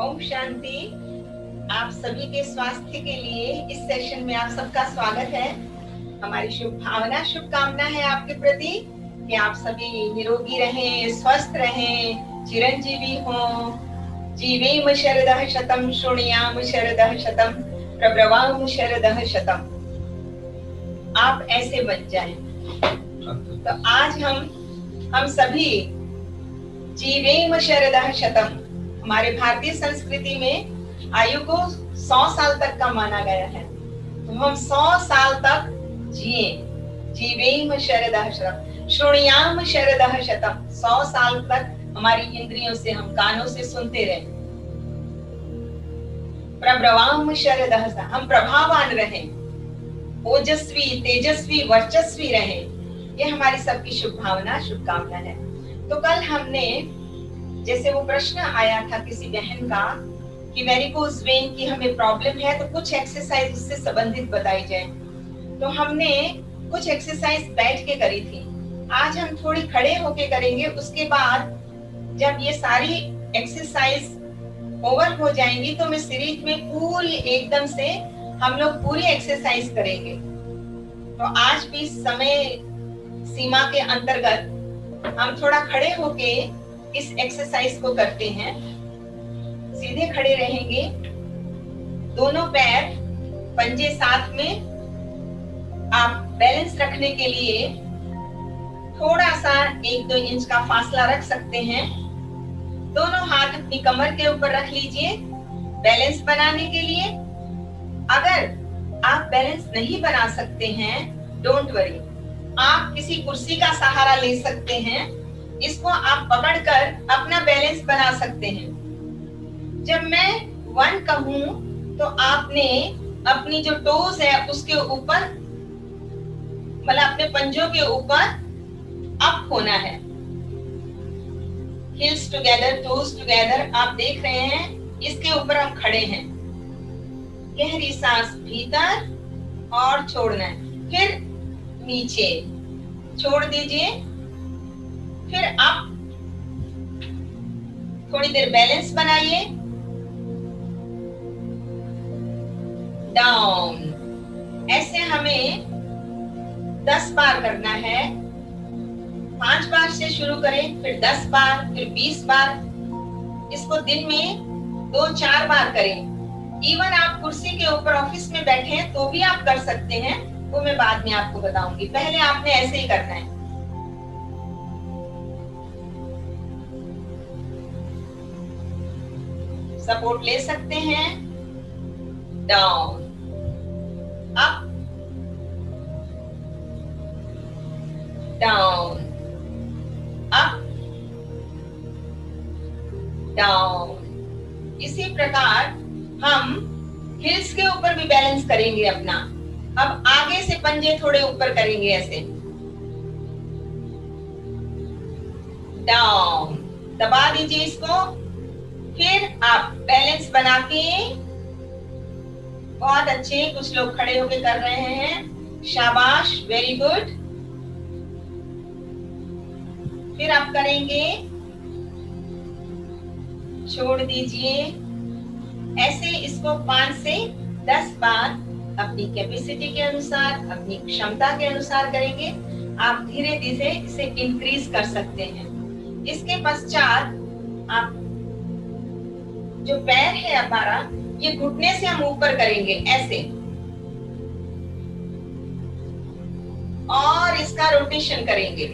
ओम शांति। आप सभी के स्वास्थ्य के लिए इस सेशन में आप सबका स्वागत है। हमारी शुभ भावना, शुभकामना है आपके प्रति कि आप सभी निरोगी रहें, स्वस्थ रहें, चिरंजीवी हों। जीवेम शरदः शतम्, शृणुयाम शरदः शतम्, प्रब्रवाम शरदः शतम्। आप ऐसे बन जाएं। तो आज हम सभी जीवेम शरदः शतम्, हमारे भारतीय संस्कृति में आयु को 100 साल तक का माना गया है। तो हम 100 साल तक जिए। जीवेम शरदः शतम्, शृणुयाम शरदः शतम्। 100 साल तक हमारी इंद्रियों से, हम कानों से सुनते रहे। प्रब्रवाम शरदः शतम्, हम प्रभावान रहें, ओजस्वी, तेजस्वी, वर्चस्वी रहें। ये हमारी सबकी शुभ भावना, शुभकामना है। तो कल हमने, जैसे वो प्रश्न आया था किसी बहन का कि वेरिकोज वेन की हमें प्रॉब्लम है, तो कुछ एक्सरसाइज उससे संबंधित बताई जाए। तो हमने कुछ एक्सरसाइज बैठ के करी थी। आज हम थोड़ी खड़े होके करेंगे। उसके बाद जब ये सारी एक्सरसाइज ओवर हो जाएंगी तो मैं सीरीज में पूरी एकदम से हम लोग पूरी एक्सरसाइज करेंगे। तो आज भी समय सीमा के अंतर्गत हम थोड़ा खड़े होके इस एक्सरसाइज को करते हैं। सीधे खड़े रहेंगे, दोनों पैर पंजे साथ में। आप बैलेंस रखने के लिए थोड़ा सा 1-2 इंच का फासला रख सकते हैं। दोनों हाथ अपनी कमर के ऊपर रख लीजिए बैलेंस बनाने के लिए। अगर आप बैलेंस नहीं बना सकते हैं, डोंट वरी, आप किसी कुर्सी का सहारा ले सकते हैं। इसको आप पकड़कर अपना बैलेंस बना सकते हैं। जब मैं 1 कहूं तो आपने अपनी जो टोज है उसके ऊपर, मतलब अपने पंजों के ऊपर अप होना है। Heels together, toes together. आप देख रहे हैं, इसके ऊपर हम खड़े हैं। गहरी सांस भीतर और छोड़ना है, फिर नीचे छोड़ दीजिए, फिर आप थोड़ी देर बैलेंस बनाइए। डाउन। ऐसे हमें 10 बार करना है। 5 बार से शुरू करें, फिर 10 बार, फिर 20 बार। इसको दिन में 2-4 बार करें। इवन आप कुर्सी के ऊपर ऑफिस में बैठे हैं तो भी आप कर सकते हैं, वो मैं बाद में आपको बताऊंगी। पहले आपने ऐसे ही करना है। सपोर्ट ले सकते हैं। Down, up, down, up, down. इसी प्रकार हम हिल्स के ऊपर भी बैलेंस करेंगे अपना। अब आगे से पंजे थोड़े ऊपर करेंगे ऐसे। डाउन, दबा दीजिए इसको। फिर आप बैलेंस बना के, बहुत अच्छे, कुछ लोग खड़े होकर कर रहे हैं, शाबाश, वेरी गुड। फिर आप करेंगे, छोड़ दीजिए। ऐसे इसको 5 से 10 बार अपनी कैपेसिटी के अनुसार, अपनी क्षमता के अनुसार करेंगे। आप धीरे धीरे इसे इंक्रीज कर सकते हैं। इसके पश्चात आप जो पैर है हमारा, ये घुटने से हम ऊपर करेंगे ऐसे, और इसका रोटेशन करेंगे।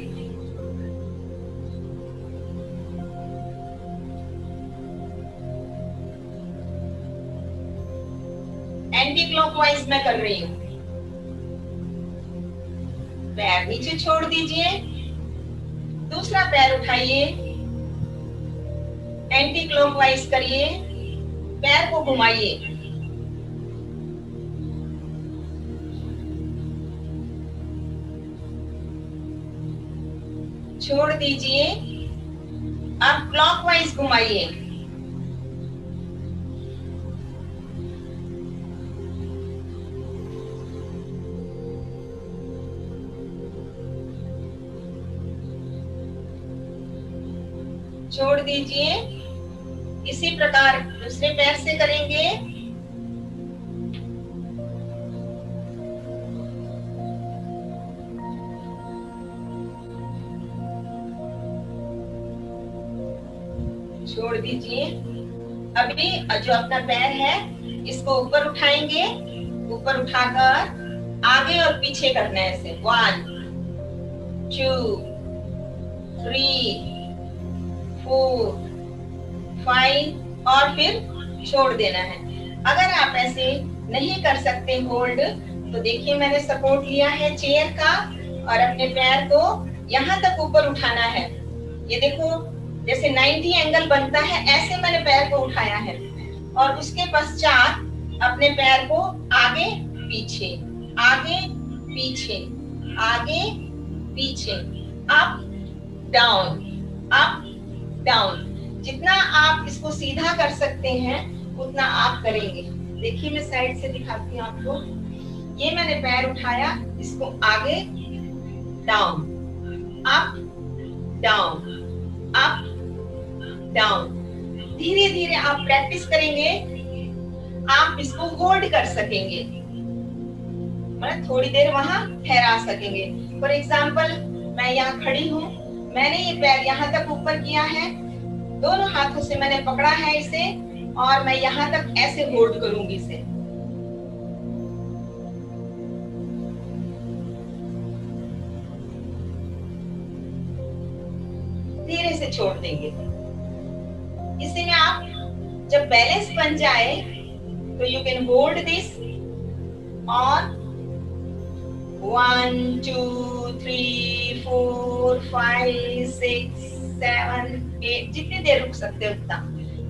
एंटी क्लॉकवाइज में कर रही हूं। पैर नीचे छोड़ दीजिए, दूसरा पैर उठाइए, एंटी क्लॉकवाइज करिए, पैर को घुमाइए। छोड़ दीजिए, अब क्लॉकवाइज घुमाइए। छोड़ दीजिए, इसी प्रकार दूसरे पैर से करेंगे। छोड़ दीजिए। अभी जो अपना पैर है इसको ऊपर उठाएंगे, ऊपर उठाकर आगे और पीछे करना है ऐसे। 1 2 3 4 5 और फिर छोड़ देना है। अगर आप ऐसे नहीं कर सकते होल्ड, तो देखिए मैंने सपोर्ट लिया है चेयर का और अपने पैर को यहाँ तक ऊपर उठाना है। ये देखो जैसे 90 एंगल बनता है, ऐसे मैंने पैर को उठाया है और उसके पश्चात अपने पैर को आगे पीछे, आगे पीछे, आगे पीछे, अप डाउन, अप डाउन। जितना आप इसको सीधा कर सकते हैं उतना आप करेंगे। देखिए मैं साइड से दिखाती हूँ आपको। ये मैंने पैर उठाया, इसको आगे down, up down, up down. धीरे धीरे आप प्रैक्टिस करेंगे, आप इसको होल्ड कर सकेंगे, मतलब थोड़ी देर वहां ठहरा सकेंगे। फॉर एग्जाम्पल मैं यहाँ खड़ी हूँ, मैंने ये पैर यहाँ तक ऊपर किया है, दोनों हाथों से मैंने पकड़ा है इसे और मैं यहाँ तक ऐसे होल्ड करूंगी इसे। धीरे से छोड़ देंगे। इसी में आप जब बैलेंस बन जाए तो you can hold this on 1 2 3 4 5 6 7 8, जितनी देर रुक सकते हो उतना।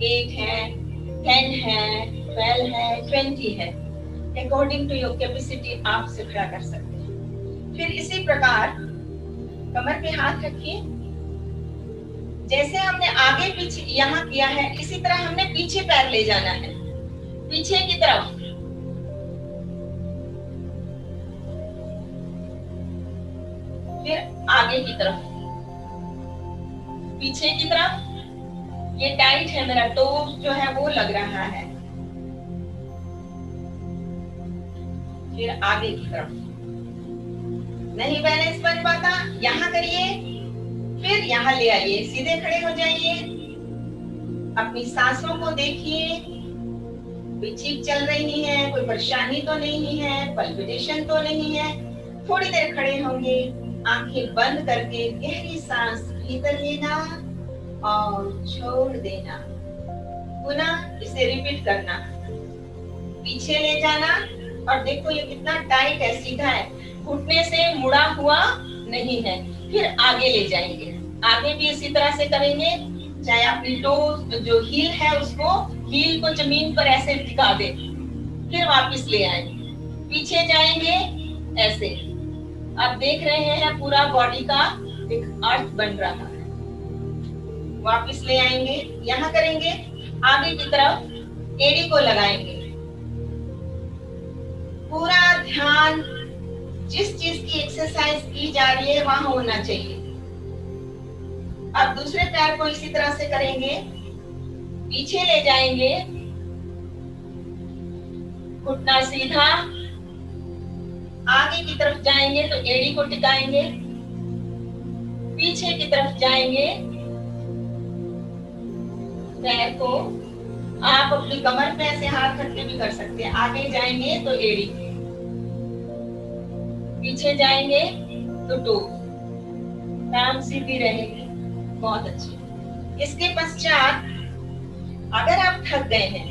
8 है, 10 है, 12 है, 20 है, अकॉर्डिंग टू योर कैपेसिटी आप से खड़ा कर सकते हैं। फिर इसी प्रकार कमर पे हाथ रखिए। जैसे हमने आगे पीछे यहाँ किया है, इसी तरह हमने पीछे पैर ले जाना है, पीछे की तरफ। फिर आगे की तरफ, पीछे की तरफ। ये टाइट है, मेरा टो जो है वो लग रहा है। फिर आगे की तरफ। नहीं बैलेंस बन पाता, यहाँ करिए, फिर यहाँ ले आइए, सीधे खड़े हो जाइए। अपनी सांसों को देखिए, कोई चीख चल रही है, कोई परेशानी तो नहीं है, पल्पिटेशन तो नहीं है। थोड़ी देर खड़े होंगे, आंखें बंद करके गहरी सांस भीतर लेना और छोड़ देना। पुनः इसे रिपीट करना। पीछे ले जाना और देखो ये कितना टाइट है, सीधा है, घुटने से मुड़ा हुआ नहीं है। फिर आगे ले जाएंगे, आगे भी इसी तरह से करेंगे। चाहे अपनी टो जो हील है उसको, हील को जमीन पर ऐसे टिका दे, फिर वापस ले आएंगे। पीछे जाएंगे ऐसे। आप देख रहे हैं पूरा बॉडी का एक अर्थ बन रहा है। वापस ले आएंगे, यहाँ करेंगे, आगे की तरफ एड़ी को लगाएंगे। पूरा ध्यान जिस चीज की एक्सरसाइज की जा रही है वहां होना चाहिए। अब दूसरे पैर को इसी तरह से करेंगे, पीछे ले जाएंगे, घुटना सीधा, आगे की तरफ जाएंगे तो एड़ी को टिकाएंगे, पीछे की तरफ जाएंगे, पैर को आप अपनी कमर पे ऐसे हाथ रख के भी कर सकते हैं। आगे जाएंगे तो एड़ी, पीछे जाएंगे तो टो, टांग सीधी रहेगी। बहुत अच्छी। इसके पश्चात अगर आप थक गए हैं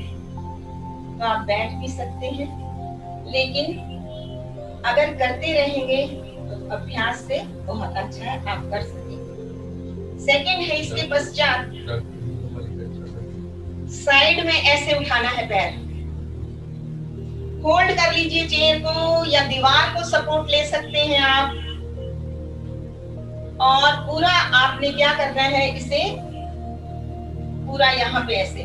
तो आप बैठ भी सकते हैं, लेकिन अगर करते रहेंगे तो अभ्यास से बहुत अच्छा है, आप कर सकेंगे। सेकंड है, इसके पश्चात साइड में ऐसे उठाना है पैर। होल्ड कर लीजिए चेयर को या दीवार को सपोर्ट ले सकते हैं आप। और पूरा आपने क्या करना है, इसे पूरा यहाँ पे ऐसे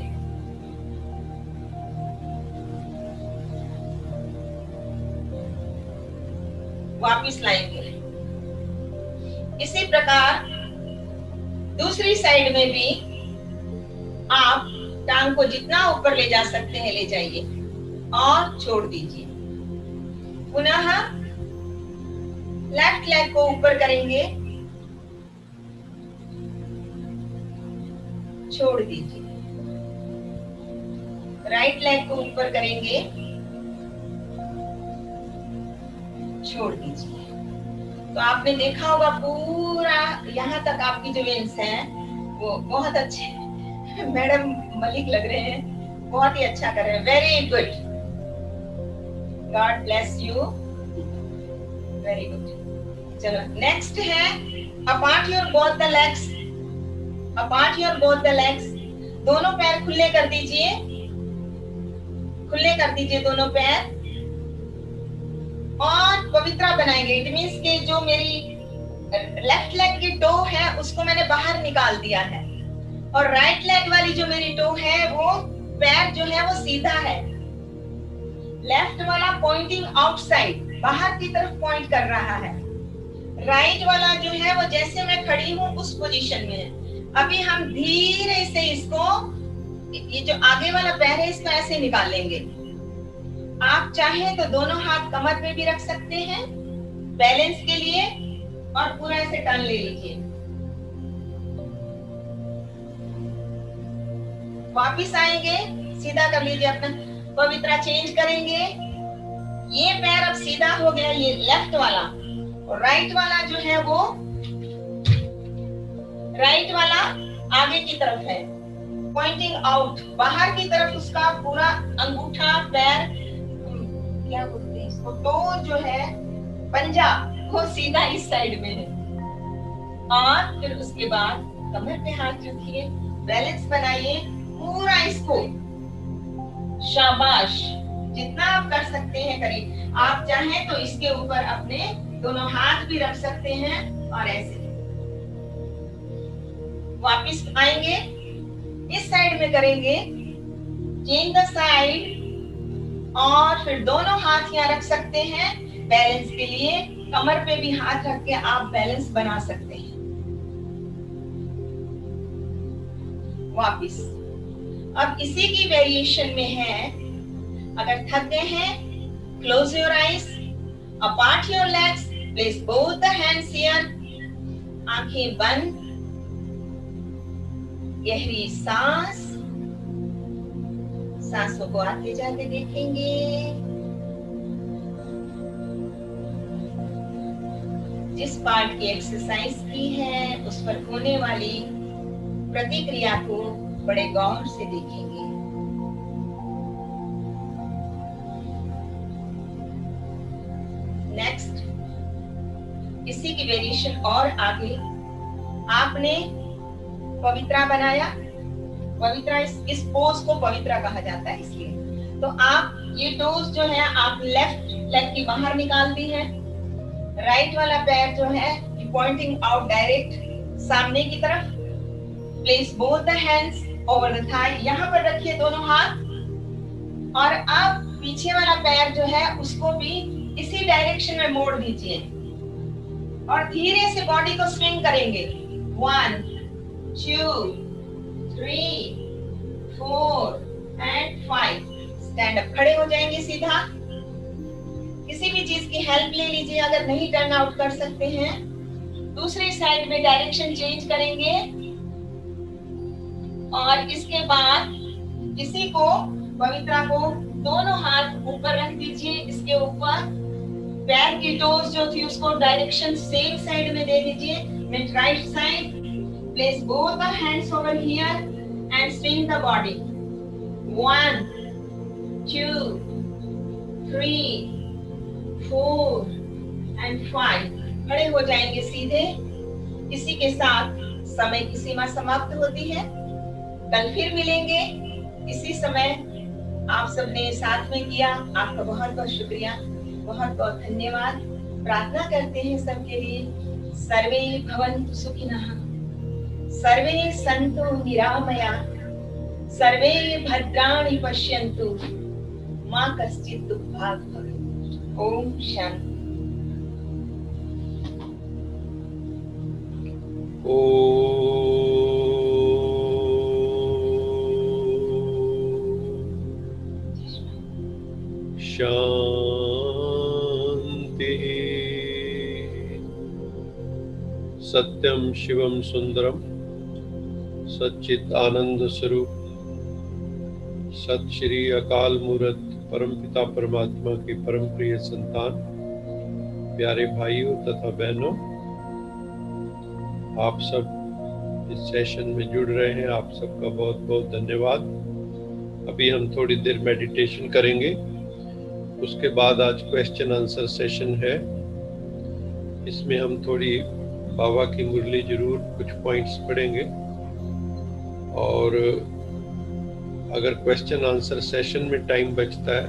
वापिस लाएंगे। इसी प्रकार दूसरी साइड में भी आप टांग को जितना ऊपर ले जा सकते हैं ले जाइए और छोड़ दीजिए। पुनः लेफ्ट लेग को ऊपर करेंगे, छोड़ दीजिए। राइट लेग को ऊपर करेंगे, छोड़ दीजिए। तो आपने देखा होगा पूरा यहाँ तक आपकी जो वेन्स हैं वो बहुत अच्छे मैडम मलिक लग रहे हैं, बहुत ही अच्छा कर रहे हैं। Very good, God bless you, very good. चलो नेक्स्ट है apart your both the legs, apart your both the legs. दोनों पैर खुले कर दीजिए, खुले कर दीजिए दोनों पैर और पवित्रा बनाएंगे। इट मीन्स कि जो मेरी लेफ्ट लेग की टो है उसको मैंने बाहर निकाल दिया है और राइट लेग वाली जो मेरी टो है वो पैर जो है वो सीधा है। लेफ्ट वाला पॉइंटिंग आउटसाइड, बाहर की तरफ पॉइंट कर रहा है। राइट वाला जो है वो जैसे मैं खड़ी हूं उस पोजीशन में है। अभी हम धीरे से इसको, ये जो आगे वाला पैर है इसको ऐसे निकाल लेंगे। आप चाहें तो दोनों हाथ कमर पे भी रख सकते हैं बैलेंस के लिए और पूरा ऐसे टर्न ले लीजिए। वापिस आएंगे, सीधा कर लीजिए अपना, पवित्रा चेंज करेंगे। ये पैर अब सीधा हो गया, ये लेफ्ट वाला, और राइट वाला जो है वो, राइट वाला आगे की तरफ है, पॉइंटिंग आउट, बाहर की तरफ उसका पूरा अंगूठा पैर, क्या बोलते हैं इसको, तो जो है पंजा वो सीधा इस साइड में है। और फिर उसके बाद कमर पे हाथ रखिए, बैलेंस बनाइए पूरा इसको। शाबाश, जितना आप कर सकते हैं करिए। आप चाहें तो इसके ऊपर अपने दोनों हाथ भी रख सकते हैं और ऐसे। वापिस आएंगे, इस साइड में करेंगे, चेंज द साइड, और फिर दोनों हाथ यहाँ रख सकते हैं बैलेंस के लिए। कमर पे भी हाथ रख के आप बैलेंस बना सकते हैं। वापिस अब इसी की वेरिएशन में है, अगर थक गए हैं, close your eyes, apart your legs, place both the hands here, आंखें बंद, गहरी सांस, सांसों को आते जाते देखेंगे। जिस पार्ट की एक्सरसाइज की है उस पर होने वाली प्रतिक्रिया को बड़े गौर से देखेंगे। नेक्स्ट, इसी की वेरिएशन और आगे, आपने पवित्रा बनाया। पवित्रा, इस पोज को पवित्रा कहा जाता है इसलिए। तो आप ये टोज जो है आप लेफ्ट लेग की बाहर निकाल दी है, राइट वाला पैर जो है पॉइंटिंग आउट डायरेक्ट सामने की तरफ। Place both the hands over the thigh, यहाँ पर रखिए दोनों हाथ, और अब पीछे वाला पैर जो है उसको भी इसी डायरेक्शन में मोड़ दीजिए और धीरे से बॉडी को स्विंग करेंगे। 1 2 3 4 एंड 5। स्टैंड अप, खड़े हो जाएंगे सीधा। किसी भी चीज की हेल्प ले लीजिए, अगर नहीं टर्न आउट कर सकते हैं। दूसरी साइड में डायरेक्शन चेंज करेंगे और इसके बाद इसी को, पवित्रा को, दोनों हाथ ऊपर रख दीजिए। इसके ऊपर पैर की टोज जो थी उसको डायरेक्शन सेम साइड में दे दीजिए, with right side. Place both the hands over here and swing the body. 1 2 3 4 and 5। खड़े हो जाएंगे सीधे। इसी के साथ समय की सीमा समाप्त होती है। कल फिर मिलेंगे इसी समय। आप सबने साथ में किया, आपका बहुत बहुत शुक्रिया, बहुत बहुत धन्यवाद। प्रार्थना करते हैं सबके लिए। सर्वे भवन्तु सुखिनः, सर्वे सन्तु निरामयाः, सर्वे भद्राणि पश्यन्तु, मा कश्चित् दुःखभाग् भवेत्। ओम शांति। ओम सत्यम शिवम सुंदरम सच्चित आनंद स्वरूप सत श्री अकाल मूर्त परम पिता परमात्मा की परम प्रिय संतान, प्यारे भाइयों तथा बहनों, आप सब इस सेशन में जुड़ रहे हैं। आप सबका बहुत बहुत धन्यवाद। अभी हम थोड़ी देर मेडिटेशन करेंगे, उसके बाद आज क्वेश्चन आंसर सेशन है। इसमें हम थोड़ी बाबा की मुरली जरूर कुछ पॉइंट्स पढ़ेंगे, और अगर क्वेश्चन आंसर सेशन में टाइम बचता है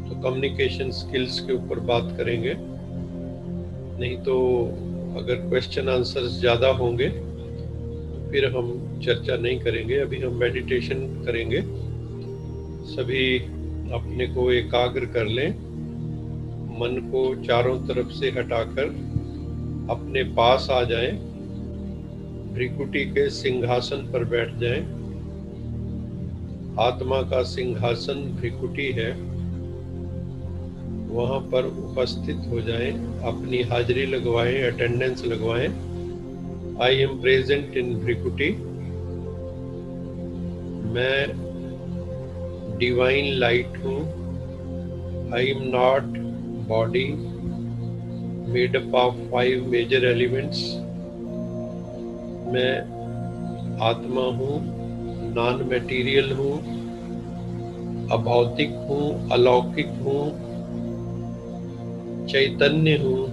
तो कम्युनिकेशन स्किल्स के ऊपर बात करेंगे। नहीं तो अगर क्वेश्चन आंसर्स ज़्यादा होंगे तो फिर हम चर्चा नहीं करेंगे। अभी हम मेडिटेशन करेंगे। सभी अपने को एकाग्र कर लें, मन को चारों तरफ से हटाकर अपने पास आ जाएं, भ्रिकुटी के सिंहासन पर बैठ जाएं। आत्मा का सिंहासन भ्रिकुटी है, वहां पर उपस्थित हो जाएं, अपनी हाजिरी लगवाएं, अटेंडेंस लगवाएं। I am present in bhrikuti. मैं डिवाइन लाइट हूँ। I am not body made up of 5 major elements. मैं आत्मा हूँ, नॉन मटेरियल हूँ, अभौतिक हूँ, अलौकिक हूँ, चैतन्य हूँ।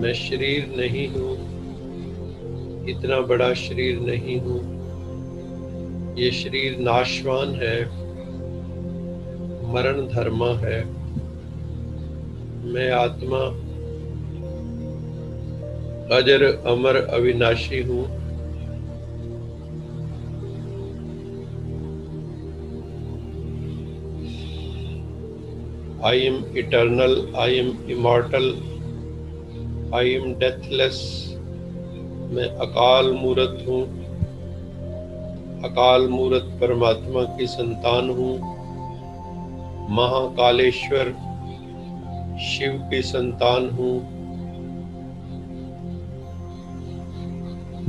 मैं शरीर नहीं हूँ, इतना बड़ा शरीर नहीं हूँ। ये शरीर नाशवान है, मरण धर्मा है। मैं आत्मा अजर अमर अविनाशी हूँ। I am eternal, I am immortal, I am deathless। मैं अकाल मूर्त हूँ, अकाल मूर्त परमात्मा की संतान हूँ, महाकालेश्वर शिव की संतान हूँ।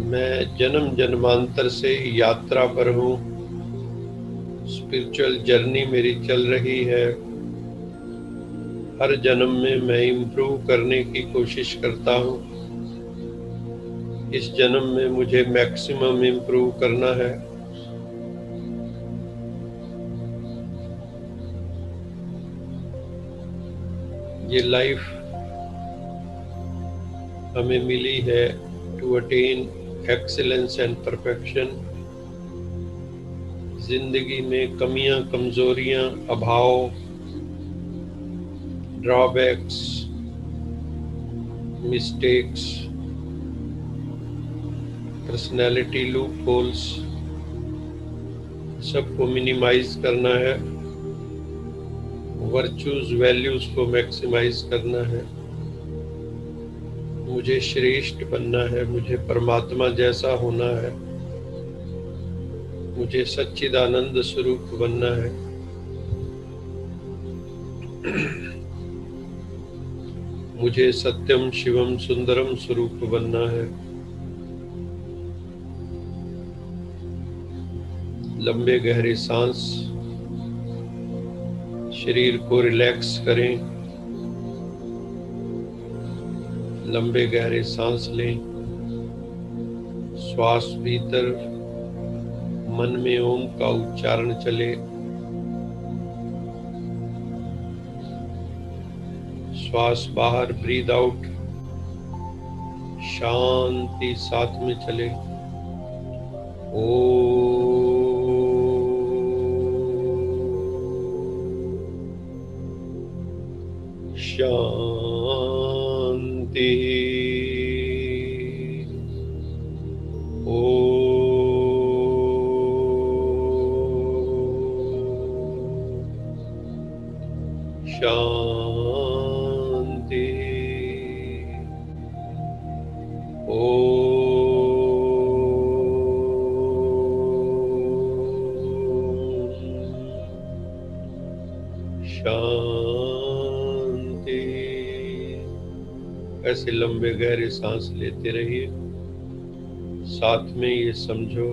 मैं जन्म जन्मांतर से यात्रा पर हूँ। स्पिरिचुअल जर्नी मेरी चल रही है। हर जन्म में मैं इम्प्रूव करने की कोशिश करता हूँ। इस जन्म में मुझे मैक्सिमम इम्प्रूव करना है। ये लाइफ हमें मिली है to attain excellence and perfection. जिंदगी में कमियां, कमजोरियां, अभाव, drawbacks, mistakes, personality loophole, सबको मिनिमाइज करना है। वर्चूज, वैल्यूज को मैक्सिमाइज करना है। मुझे श्रेष्ठ बनना है, मुझे परमात्मा जैसा होना है, मुझे सच्चिदानंद स्वरूप बनना है। मुझे सत्यम शिवम सुंदरम स्वरूप बनना है। लंबे गहरे सांस, शरीर को रिलैक्स करें। लंबे गहरे सांस लें। श्वास भीतर, मन में ओम का उच्चारण चले। श्वास बाहर, ब्रीद आउट। शांति साथ में चले। शांति। शांति। शांति। ऐसे लंबे गहरे सांस लेते रहिए। साथ में ये समझो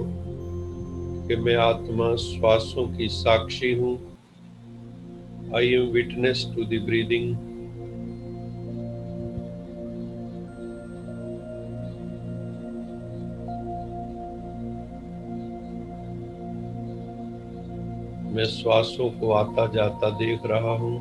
कि मैं आत्मा श्वासों की साक्षी हूँ। I am witness to the breathing. मैं श्वासों को आता जाता देख रहा हूँ।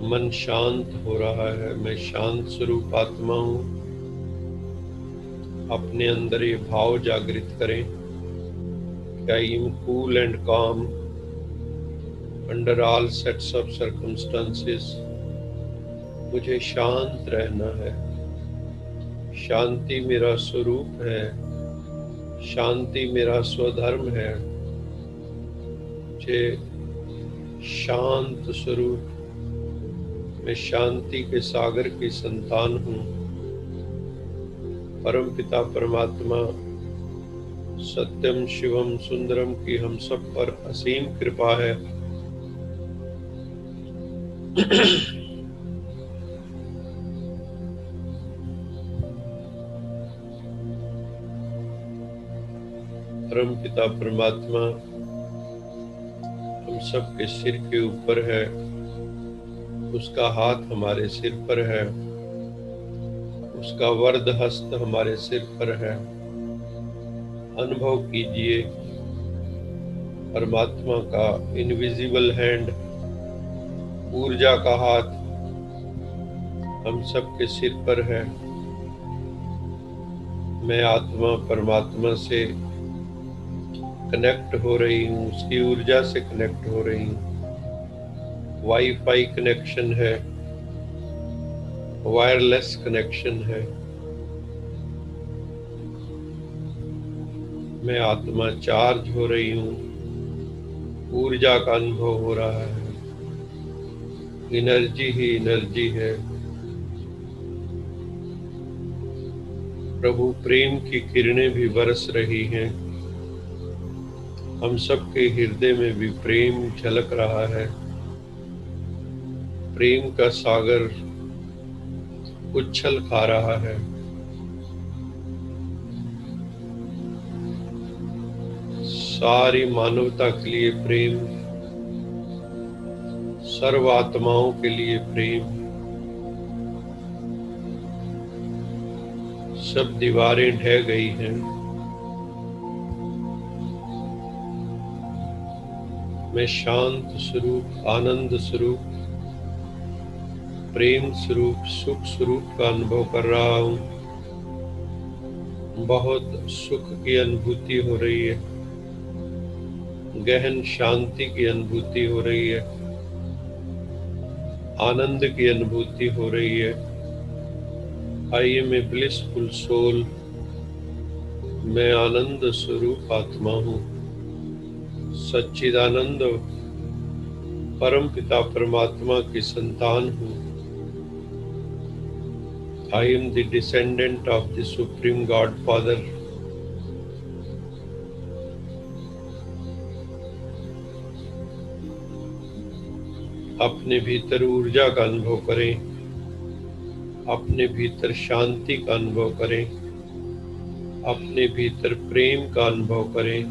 मन शांत हो रहा है। मैं शांत स्वरूप आत्मा हूँ। अपने अंदर ये भाव जागृत करें कि आई एम कूल एंड काम under all sets of circumstances. मुझे शांत रहना है। शांति मेरा स्वरूप है। शांति मेरा स्वधर्म है। मुझे शांत स्वरूप, मैं शांति के सागर की संतान हूँ। परम पिता परमात्मा सत्यम शिवम सुंदरम की हम सब पर असीम कृपा है। परम पिता परमात्मा हम सब के सिर के ऊपर है। उसका हाथ हमारे सिर पर है। उसका वरद हस्त हमारे सिर पर है। अनुभव कीजिए परमात्मा का इनविजिबल हैंड, ऊर्जा का हाथ हम सब के सिर पर है। मैं आत्मा परमात्मा से कनेक्ट हो रही हूँ। उसकी ऊर्जा से कनेक्ट हो रही हूँ। वाईफाई कनेक्शन है, वायरलेस कनेक्शन है। मैं आत्मा चार्ज हो रही हूँ। ऊर्जा का अनुभव हो रहा है। एनर्जी ही एनर्जी है। प्रभु प्रेम की किरणें भी बरस रही हैं। हम सबके हृदय में भी प्रेम झलक रहा है। प्रेम का सागर उछल खा रहा है। सारी मानवता के लिए प्रेम, सर्व आत्माओं के लिए प्रेम। सब दीवारें ढह गई हैं। मैं शांत स्वरूप, आनंद स्वरूप, प्रेम स्वरूप, सुख स्वरूप का अनुभव कर रहा हूँ। बहुत सुख की अनुभूति हो रही है। गहन शांति की अनुभूति हो रही है। आनंद की अनुभूति हो रही है। I am a blissful soul. मैं आनंद स्वरूप आत्मा हूँ। सच्चिदानंद परम पिता परमात्मा की संतान हूँ। I am the descendant of the Supreme God Father. अपने भीतर ऊर्जा का अनुभव करें। अपने भीतर शांति का अनुभव करें। अपने भीतर प्रेम का अनुभव करें।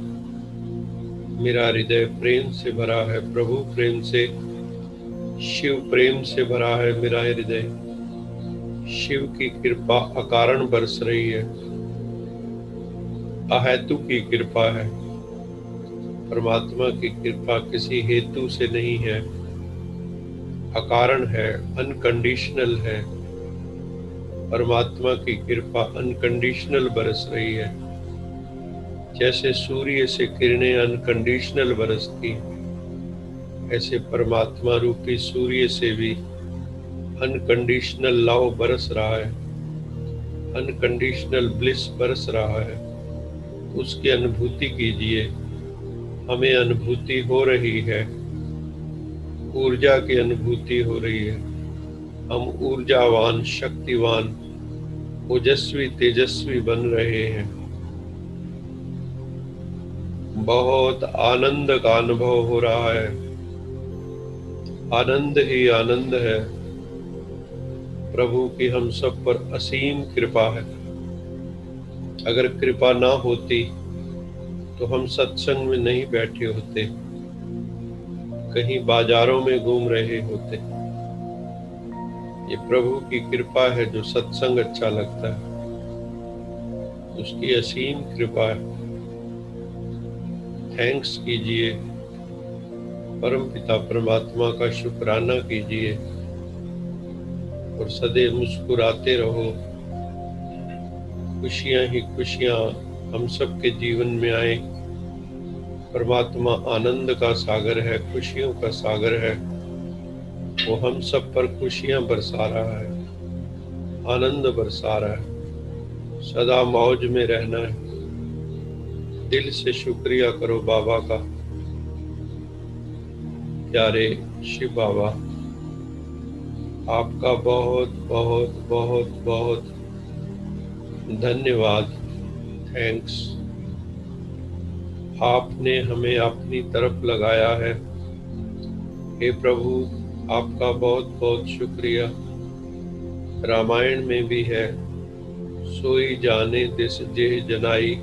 मेरा हृदय प्रेम से भरा है। प्रभु प्रेम से, शिव प्रेम से भरा है। मेरा हृदय शिव की कृपा अकारण बरस रही है। अहेतु की कृपा है। परमात्मा की कृपा किसी हेतु से नहीं है, अकारण है, अनकंडीशनल है। परमात्मा की कृपा अनकंडीशनल बरस रही है। जैसे सूर्य से किरणें अनकंडीशनल बरसती, ऐसे परमात्मा रूपी सूर्य से भी अनकंडीशनल लव बरस रहा है। अनकंडीशनल ब्लिस बरस रहा है। उसकी अनुभूति कीजिए। हमें अनुभूति हो रही है। ऊर्जा की अनुभूति हो रही है। हम ऊर्जावान, शक्तिवान, ओजस्वी तेजस्वी बन रहे हैं। बहुत आनंद का अनुभव हो रहा है। आनंद ही आनंद है। प्रभु की हम सब पर असीम कृपा है। अगर कृपा ना होती तो हम सत्संग में नहीं बैठे होते, कहीं बाजारों में घूम रहे होते। ये प्रभु की कृपा है जो सत्संग अच्छा लगता है, उसकी असीम कृपा है। थैंक्स कीजिए, परम पिता परमात्मा का शुक्राना कीजिए और सदैव मुस्कुराते रहो। खुशियां ही खुशियां हम सब के जीवन में आए। परमात्मा आनंद का सागर है, खुशियों का सागर है। वो हम सब पर खुशियां बरसा रहा है, आनंद बरसा रहा है। सदा मौज में रहना है। दिल से शुक्रिया करो बाबा का। प्यारे शिव बाबा, आपका बहुत बहुत बहुत बहुत धन्यवाद। थैंक्स। आपने हमें अपनी तरफ लगाया है। हे प्रभु, आपका बहुत बहुत शुक्रिया। रामायण में भी है, सोई जाने दिस जेह जनाई,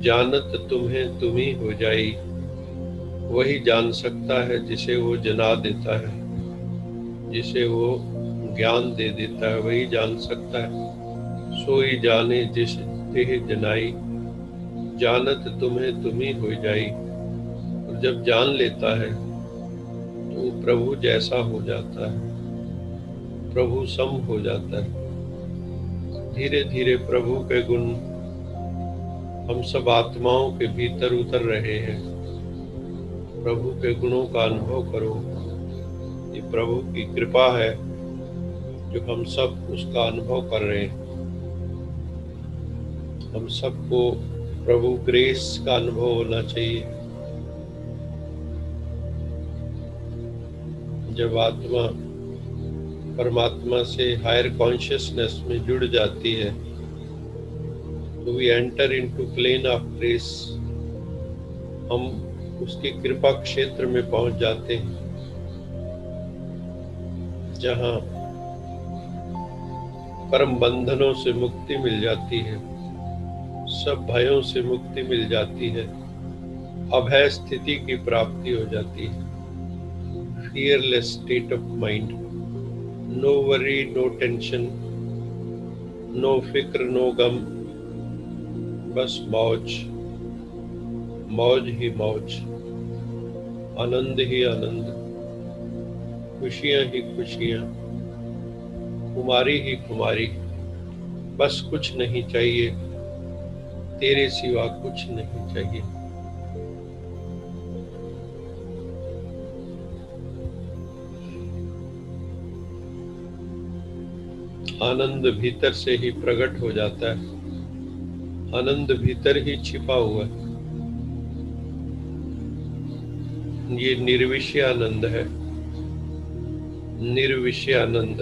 जानत तुम्हें तुम ही हो जाई। वही जान सकता है जिसे वो जना देता है, जिसे वो ज्ञान दे देता है, वही जान सकता है। सोई जाने जिस देह जनाई, जानत तुम्हें तुम ही हो जाई। और जब जान लेता है तो वो प्रभु जैसा हो जाता है, प्रभु सम हो जाता है। धीरे धीरे प्रभु के गुण हम सब आत्माओं के भीतर उतर रहे हैं। प्रभु के गुणों का अनुभव करो। ये प्रभु की कृपा है जो हम सब उसका अनुभव कर रहे हैं। हम सबको प्रभु ग्रेस का अनुभव होना चाहिए। जब आत्मा परमात्मा से हायर कॉन्शियसनेस में जुड़ जाती है तो we enter into plane of grace. हम उसकी कृपा क्षेत्र में पहुंच जाते हैं, जहां कर्म बंधनों से मुक्ति मिल जाती है, सब भयों से मुक्ति मिल जाती है, अभय स्थिति की प्राप्ति हो जाती है। Fearless state of mind, no worry, no tension, no फिक्र, नो गम, बस मौज, मौज ही मौज, आनंद ही आनंद, खुशियां ही खुशियां, कुमारी ही कुमारी। बस कुछ नहीं चाहिए, तेरे सिवा कुछ नहीं चाहिए। आनंद भीतर से ही प्रकट हो जाता है, आनंद भीतर ही छिपा हुआ है। ये निर्विषय आनंद है। निर्विषय आनंद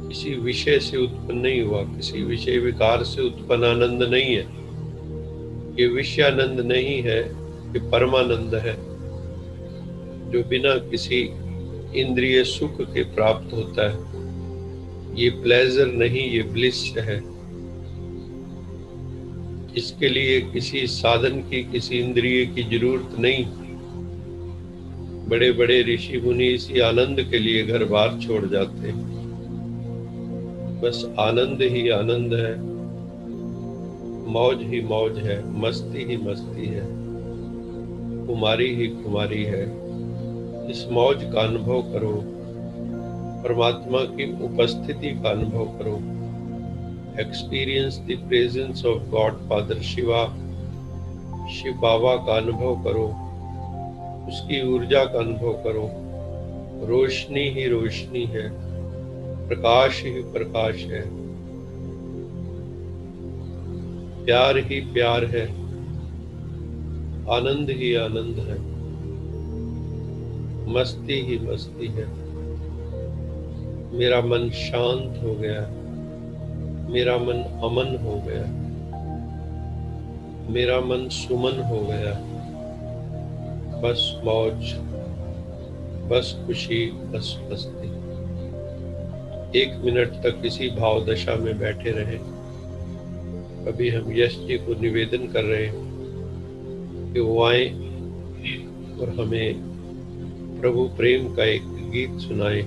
किसी विषय से उत्पन्न नहीं हुआ, किसी विषय विकार से उत्पन्न आनंद नहीं है। ये विषय आनंद नहीं है, ये परमानंद है जो बिना किसी इंद्रिय सुख के प्राप्त होता है। ये प्लेजर नहीं, ये ब्लिस है। इसके लिए किसी साधन की, किसी इंद्रिय की जरूरत नहीं। बड़े बड़े ऋषि मुनि इसी आनंद के लिए घर बार छोड़ जाते हैं। बस आनंद ही आनंद है, मौज ही मौज है, मस्ती ही मस्ती है, कुमारी ही कुमारी है। इस मौज का अनुभव करो, परमात्मा की उपस्थिति का अनुभव करो। Experience the presence of God Father Shiva, Shiv Baba का अनुभव करो, उसकी ऊर्जा का अनुभव करो। रोशनी ही रोशनी है, प्रकाश ही प्रकाश है, प्यार ही प्यार है, आनंद ही आनंद है, मस्ती ही मस्ती है। मेरा मन शांत हो गया, मेरा मन अमन हो गया, मेरा मन सुमन हो गया, बस मौज, बस खुशी, बस मस्ती। 1 मिनट तक इसी भाव दशा में बैठे रहे। अभी हम यश जी को निवेदन कर रहे हैं कि वो आए और हमें प्रभु प्रेम का एक गीत सुनाए,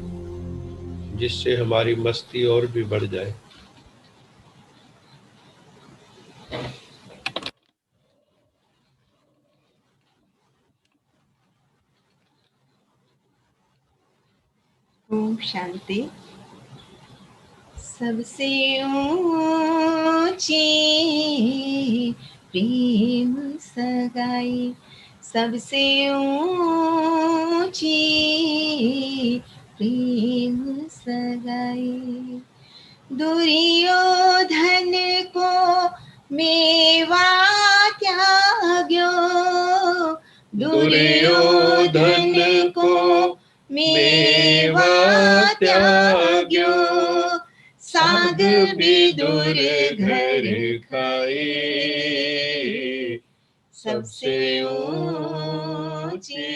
जिससे हमारी मस्ती और भी बढ़ जाए। ओम शांति। सबसे ऊंची प्रेम सगाई, सबसे ऊंची प्रेम सगाई। दुर्योधन को मेवा त्याग्यो, दुर्योधन को मेवा त्याग्यो, साग विदुर घर खाए। सबसे ऊंची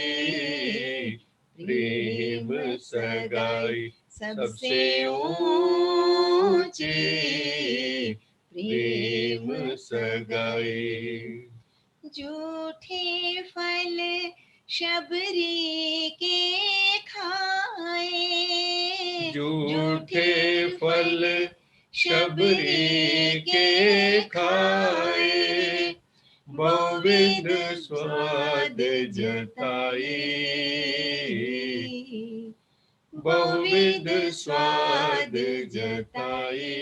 प्रेम सगाई, सबसे ऊंची प्रेम सगाई। झूठे फल शबरी के खाए, झूठे फल शबरी के खाए, बहुविध स्वाद जताई, बहुविध स्वाद जताई।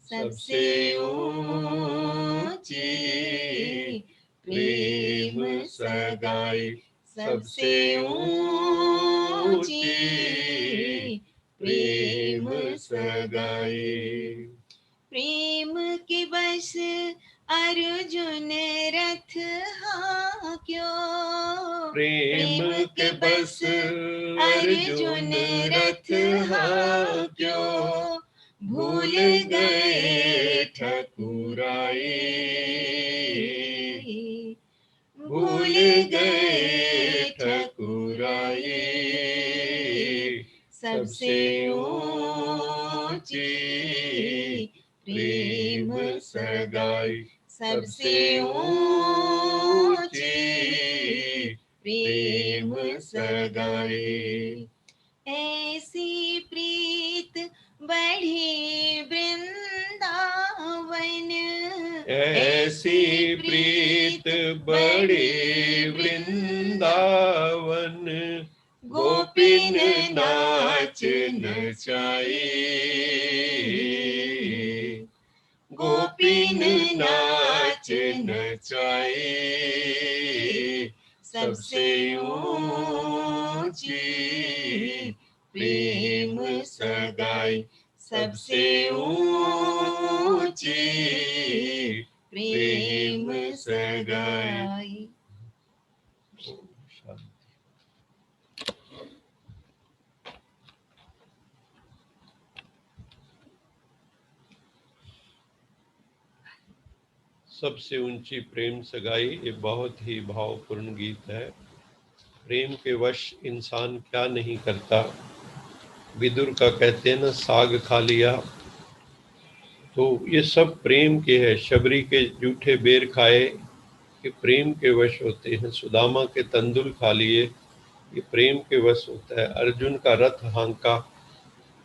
सबसे ऊंची प्रेम सगाई, सबसे ऊंची प्रेम सगाई। प्रेम के बस अर्जुन रथ हाक्यो, प्रेम के बस अर्जुन रथ हाक्यो, भूल गए ठकुराई, भूल गए ठकुराई। सबसे ऊंची प्रेम सगाई, सबसे ऊंची प्रेम सगाई। ऐसी प्रीत बढ़ी वृंदावन, ऐसी प्रीत बड़ी वृंदावन, गोपिन नाच नचाई, गोपिन नाच नचाई। सबसे ऊंची प्रेम सगाई, सबसे ऊंची प्रेम सगाई। सबसे ऊंची प्रेम सगाई ये बहुत ही भावपूर्ण गीत है। प्रेम के वश इंसान क्या नहीं करता। विदुर का कहते हैं ना, साग खा लिया, तो ये सब प्रेम के है। शबरी के जूठे बेर खाए, ये प्रेम के वश होते हैं। सुदामा के तंदुल खा लिए, ये प्रेम के वश होता है। अर्जुन का रथ हांका,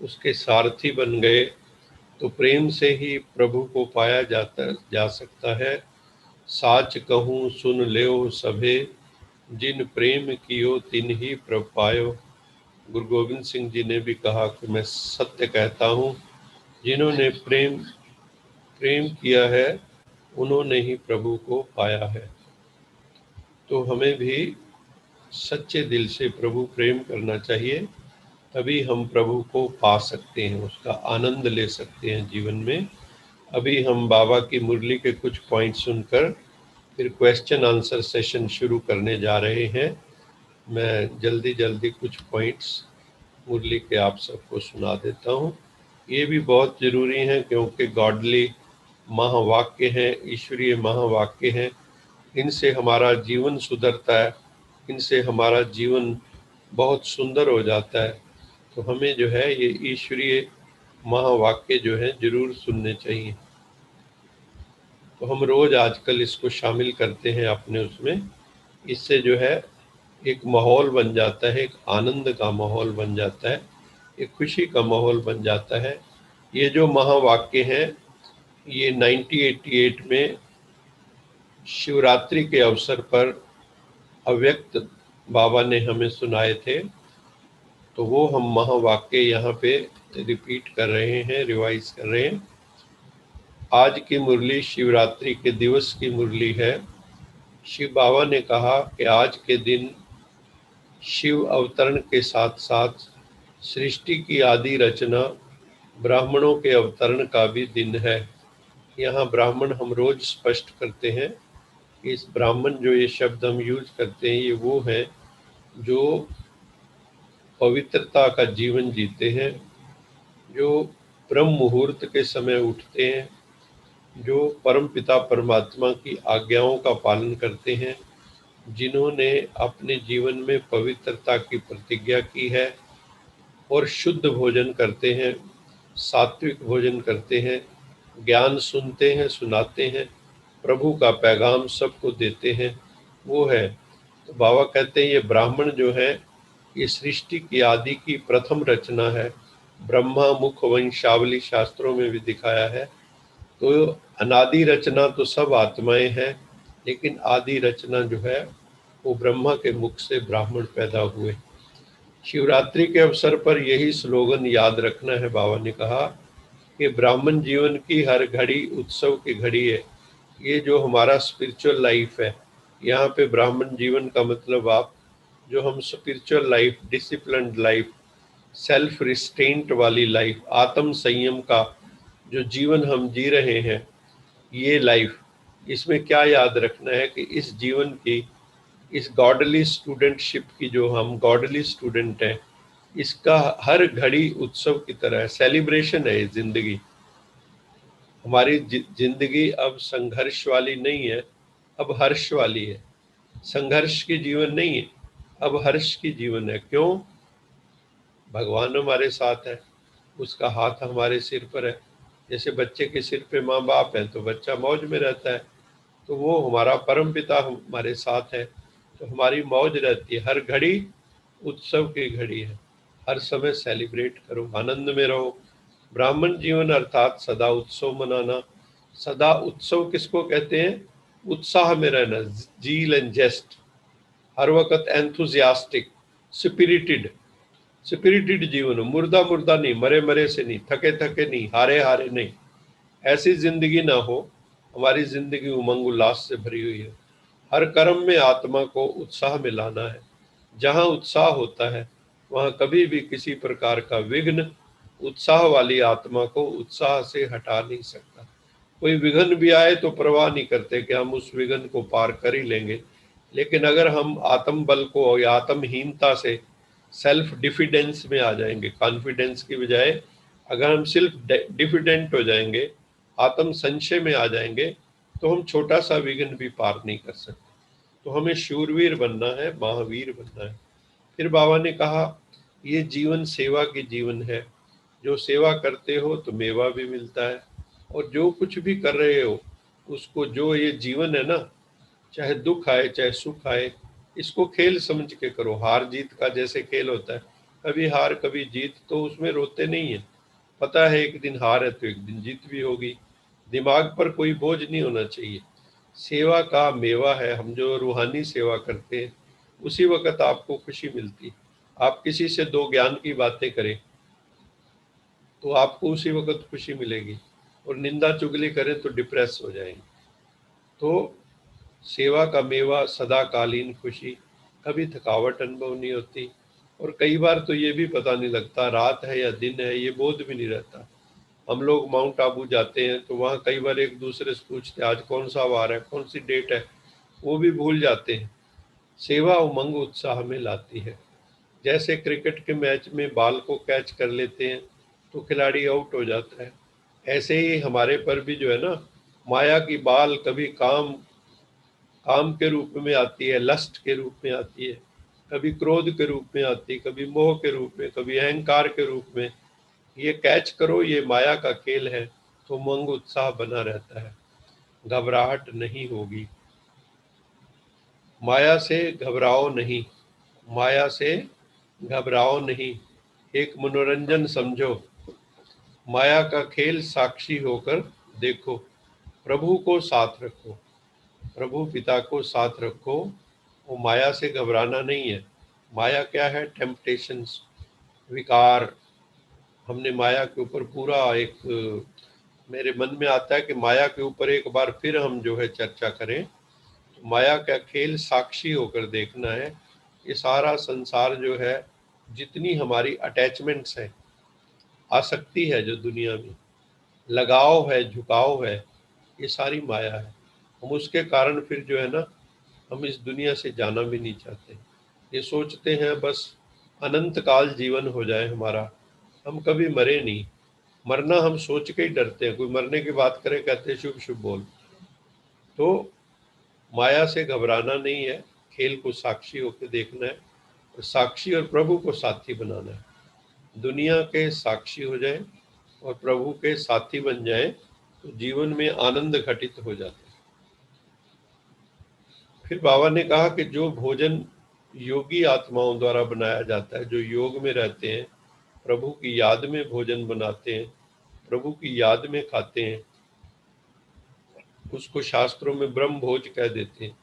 उसके सारथी बन गए, तो प्रेम से ही प्रभु को पाया जा सकता है। साच कहूँ सुन लेओ सभे, जिन प्रेम कियो तिन ही प्रभ पायो। गुरु गोविंद सिंह जी ने भी कहा कि मैं सत्य कहता हूँ, जिन्होंने प्रेम किया है उन्होंने ही प्रभु को पाया है। तो हमें भी सच्चे दिल से प्रभु प्रेम करना चाहिए, तभी हम प्रभु को पा सकते हैं, उसका आनंद ले सकते हैं जीवन में। अभी हम बाबा की मुरली के कुछ पॉइंट सुनकर फिर क्वेश्चन आंसर सेशन शुरू करने जा रहे हैं। मैं जल्दी कुछ पॉइंट्स मुरली के आप सबको सुना देता हूँ। ये भी बहुत जरूरी है, क्योंकि गॉडली महावाक्य हैं, ईश्वरीय महावाक्य हैं। इनसे हमारा जीवन सुधरता है, इनसे हमारा जीवन बहुत सुंदर हो जाता है। तो हमें जो है ये ईश्वरीय महावाक्य जो है जरूर सुनने चाहिए। तो हम रोज आजकल इसको शामिल करते हैं अपने उसमें। इससे जो है एक माहौल बन जाता है, एक आनंद का माहौल बन जाता है, एक खुशी का माहौल बन जाता है। ये जो महावाक्य हैं ये 1988 में शिवरात्रि के अवसर पर अव्यक्त बाबा ने हमें सुनाए थे। तो वो हम महावाक्य यहाँ पे रिपीट कर रहे हैं, रिवाइज कर रहे हैं। आज की मुरली शिवरात्रि के दिवस की मुरली है। शिव बाबा ने कहा कि आज के दिन शिव अवतरण के साथ साथ सृष्टि की आदि रचना ब्राह्मणों के अवतरण का भी दिन है। यहाँ ब्राह्मण हम रोज स्पष्ट करते हैं। इस ब्राह्मण जो ये शब्द हम यूज करते हैं ये वो हैं जो पवित्रता का जीवन जीते हैं, जो ब्रह्म मुहूर्त के समय उठते हैं, जो परम पिता परमात्मा की आज्ञाओं का पालन करते हैं, जिन्होंने अपने जीवन में पवित्रता की प्रतिज्ञा की है और शुद्ध भोजन करते हैं, सात्विक भोजन करते हैं, ज्ञान सुनते हैं, सुनाते हैं, प्रभु का पैगाम सबको देते हैं, वो है। तो बाबा कहते हैं ये ब्राह्मण जो है ये सृष्टि की आदि की प्रथम रचना है। ब्रह्मा मुख वंशावली शास्त्रों में भी दिखाया है। तो अनादि रचना तो सब आत्माएं हैं, लेकिन आदि रचना जो है वो ब्रह्मा के मुख से ब्राह्मण पैदा हुए। शिवरात्रि के अवसर पर यही स्लोगन याद रखना है। बाबा ने कहा कि ब्राह्मण जीवन की हर घड़ी उत्सव की घड़ी है। ये जो हमारा स्पिरिचुअल लाइफ है, यहाँ पे ब्राह्मण जीवन का मतलब आप जो हम spiritual life, disciplined life, self restraint वाली लाइफ, आत्म संयम का जो जीवन हम जी रहे हैं, ये लाइफ, इसमें क्या याद रखना है कि इस जीवन की, इस गॉडली स्टूडेंटशिप की, जो हम गॉडली स्टूडेंट हैं, इसका हर घड़ी उत्सव की तरह सेलिब्रेशन है। जिंदगी हमारी जिंदगी अब संघर्ष वाली नहीं है, अब हर्ष वाली है। संघर्ष की जीवन नहीं है, अब हर्ष की जीवन है। क्यों? भगवान हमारे साथ है, उसका हाथ हमारे सिर पर है। जैसे बच्चे के सिर पे माँ बाप है तो बच्चा मौज में रहता है, तो वो हमारा परम पिता हमारे साथ है, तो हमारी मौज रहती है। हर घड़ी उत्सव की घड़ी है, हर समय सेलिब्रेट करो, आनंद में रहो। ब्राह्मण जीवन अर्थात सदा उत्सव मनाना। सदा उत्सव किसको कहते हैं? उत्साह में रहना, जील एंड जेस्ट, हर वक्त एंथुजियास्टिक, स्पिरिटेड, स्पिरिटेड जीवन हो। मुर्दा मुर्दा नहीं, मरे मरे से नहीं, थके थके नहीं, हारे हारे नहीं, ऐसी जिंदगी ना हो। हमारी जिंदगी उमंग उल्लास से भरी हुई है। हर कर्म में आत्मा को उत्साह में लाना है। जहाँ उत्साह होता है वहाँ कभी भी किसी प्रकार का विघ्न उत्साह वाली आत्मा को उत्साह से हटा नहीं सकता। कोई विघ्न भी आए तो परवाह नहीं करते कि हम उस विघ्न को पार कर ही लेंगे। लेकिन अगर हम आत्म बल को या आत्महीनता से सेल्फ डिफिडेंस में आ जाएंगे, कॉन्फिडेंस की बजाय अगर हम सिर्फ डिफिडेंट हो जाएंगे, आत्म संशय में आ जाएंगे, तो हम छोटा सा विघ्न भी पार नहीं कर सकते। तो हमें शूरवीर बनना है, महावीर बनना है। फिर बाबा ने कहा ये जीवन सेवा की जीवन है। जो सेवा करते हो तो मेवा भी मिलता है, और जो कुछ भी कर रहे हो उसको, जो ये जीवन है ना, चाहे दुख आए चाहे सुख आए, इसको खेल समझ के करो। हार जीत का जैसे खेल होता है, कभी हार कभी जीत, तो उसमें रोते नहीं है। पता है एक दिन हार है तो एक दिन जीत भी होगी। दिमाग पर कोई बोझ नहीं होना चाहिए। सेवा का मेवा है, हम जो रूहानी सेवा करते हैं उसी वक्त आपको खुशी मिलती है। आप किसी से दो ज्ञान की बातें करें तो आपको उसी वक्त खुशी मिलेगी, और निंदा चुगली करें तो डिप्रेस हो जाएंगे। तो सेवा का मेवा सदाकालीन खुशी, कभी थकावट अनुभव नहीं होती, और कई बार तो ये भी पता नहीं लगता रात है या दिन है, ये बोध भी नहीं रहता। हम लोग माउंट आबू जाते हैं तो वहाँ कई बार एक दूसरे से पूछते आज कौन सा वार है, कौन सी डेट है, वो भी भूल जाते हैं। सेवा उमंग उत्साह में लाती है। जैसे क्रिकेट के मैच में बॉल को कैच कर लेते हैं तो खिलाड़ी आउट हो जाता है। ऐसे ही हमारे पर भी जो है ना, माया की बाल कभी काम के रूप में आती है, लस्ट के रूप में आती है, कभी क्रोध के रूप में आती है, कभी मोह के रूप में, कभी अहंकार के रूप में। ये कैच करो, ये माया का खेल है, तो उमंग उत्साह बना रहता है, घबराहट नहीं होगी। माया से घबराओ नहीं, माया से घबराओ नहीं, एक मनोरंजन समझो, माया का खेल साक्षी होकर देखो, प्रभु को साथ रखो, प्रभु पिता को साथ रखो। वो माया से घबराना नहीं है। माया क्या है? टेम्पटेशंस, विकार। हमने माया के ऊपर पूरा एक, मेरे मन में आता है कि माया के ऊपर एक बार फिर हम जो है चर्चा करें। तो माया का खेल साक्षी होकर देखना है। ये सारा संसार जो है, जितनी हमारी अटैचमेंट्स है, आसक्ति है, जो दुनिया में लगाव है, झुकाव है, ये सारी माया है। हम उसके कारण फिर जो है ना, हम इस दुनिया से जाना भी नहीं चाहते। ये सोचते हैं बस अनंत काल जीवन हो जाए हमारा, हम कभी मरे नहीं। मरना हम सोच के ही डरते हैं। कोई मरने की बात करे, कहते हैं शुभ शुभ बोल। तो माया से घबराना नहीं है, खेल को साक्षी होकर देखना है, और साक्षी और प्रभु को साथी बनाना है। दुनिया के साक्षी हो जाए और प्रभु के साथी बन जाए, तो जीवन में आनंद घटित हो जाता है। फिर बाबा ने कहा कि जो भोजन योगी आत्माओं द्वारा बनाया जाता है, जो योग में रहते हैं, प्रभु की याद में भोजन बनाते हैं, प्रभु की याद में खाते हैं, उसको शास्त्रों में ब्रह्म भोज कह देते हैं,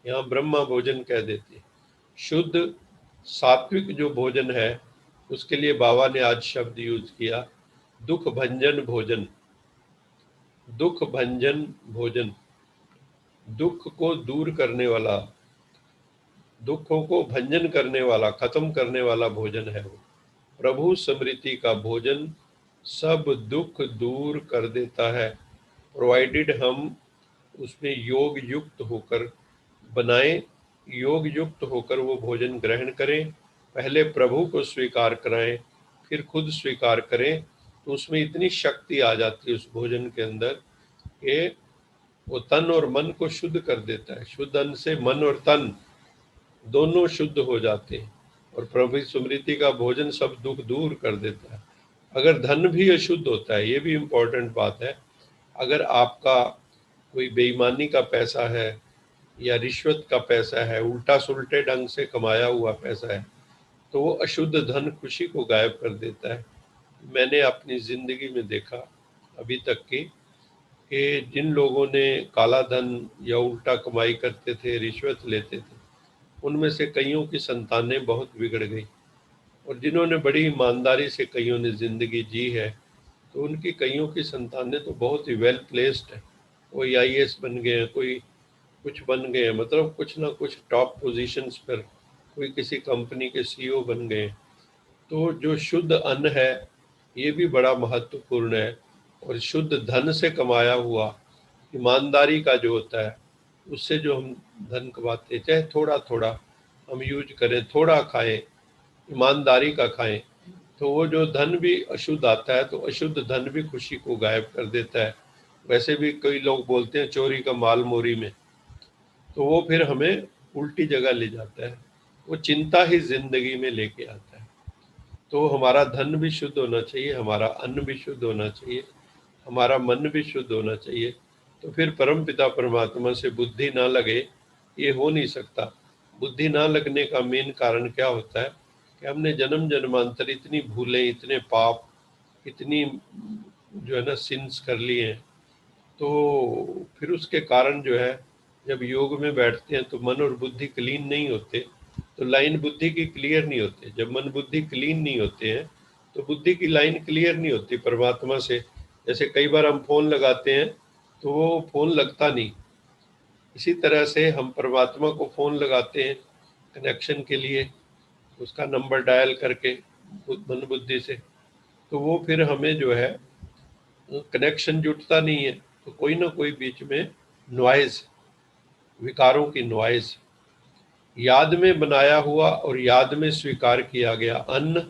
यहाँ ब्रह्मा भोजन कह देते हैं। शुद्ध सात्विक जो भोजन है, उसके लिए बाबा ने आज शब्द यूज किया, दुख भंजन भोजन। दुख भंजन भोजन, दुख को दूर करने वाला, दुखों को भंजन करने वाला, खत्म करने वाला भोजन है वो। प्रभु स्मृति का भोजन सब दुख दूर कर देता है, प्रोवाइडेड हम उसमें योग युक्त होकर बनाएं, योग युक्त होकर वो भोजन ग्रहण करें। पहले प्रभु को स्वीकार कराएं, फिर खुद स्वीकार करें, तो उसमें इतनी शक्ति आ जाती है उस भोजन के अंदर कि वो तन और मन को शुद्ध कर देता है। शुद्ध अन्न से मन और तन दोनों शुद्ध हो जाते हैं, और प्रभु स्मृति का भोजन सब दुख दूर कर देता है। अगर धन भी अशुद्ध होता है, ये भी इम्पोर्टेंट बात है। अगर आपका कोई बेईमानी का पैसा है या रिश्वत का पैसा है, उल्टा सुलटे ढंग से कमाया हुआ पैसा है, तो वो अशुद्ध धन खुशी को गायब कर देता है। मैंने अपनी जिंदगी में देखा अभी तक की कि जिन लोगों ने काला धन या उल्टा कमाई करते थे, रिश्वत लेते थे, उनमें से कईयों की संतानें बहुत बिगड़ गई, और जिन्होंने बड़ी ईमानदारी से कईयों ने जिंदगी जी है, तो उनकी कईयों की संतानें तो बहुत ही वेल प्लेस्ड है। कोई आईएएस बन गए हैं, कोई कुछ बन गए हैं, मतलब कुछ ना कुछ टॉप पोजीशंस पर, कोई किसी कंपनी के सीईओ बन गए। तो जो शुद्ध अन्न है, ये भी बड़ा महत्वपूर्ण है। और शुद्ध धन से कमाया हुआ, ईमानदारी का जो होता है, उससे जो हम धन कमाते, चाहे थोड़ा थोड़ा हम यूज करें, थोड़ा खाएं, ईमानदारी का खाएं, तो वो जो धन भी अशुद्ध आता है, तो अशुद्ध धन भी खुशी को गायब कर देता है। वैसे भी कई लोग बोलते हैं चोरी का माल मोरी में, तो वो फिर हमें उल्टी जगह ले जाता है, वो चिंता ही जिंदगी में लेके आता है। तो हमारा धन भी शुद्ध होना चाहिए, हमारा अन्न भी शुद्ध होना चाहिए, हमारा मन भी शुद्ध होना चाहिए। तो फिर परम पिता परमात्मा से बुद्धि ना लगे, ये हो नहीं सकता। बुद्धि ना लगने का मेन कारण क्या होता है कि हमने जन्म जन्मांतर इतनी भूलें, इतने पाप, इतनी जो है ना सिंस कर लिए हैं। तो फिर उसके कारण जो है, जब योग में बैठते हैं तो मन और बुद्धि क्लीन नहीं होते, तो लाइन बुद्धि की क्लियर नहीं होती। जब मन बुद्धि क्लीन नहीं होते हैं, तो बुद्धि की लाइन क्लियर नहीं होती परमात्मा से। जैसे कई बार हम फोन लगाते हैं तो वो फोन लगता नहीं, इसी तरह से हम परमात्मा को फोन लगाते हैं कनेक्शन के लिए, उसका नंबर डायल करके मन बुद्धि से, तो वो फिर हमें जो है कनेक्शन जुटता नहीं है। तो कोई ना कोई बीच में नॉइज, विकारों की नॉइज, याद में बनाया हुआ और याद में स्वीकार किया गया अन्न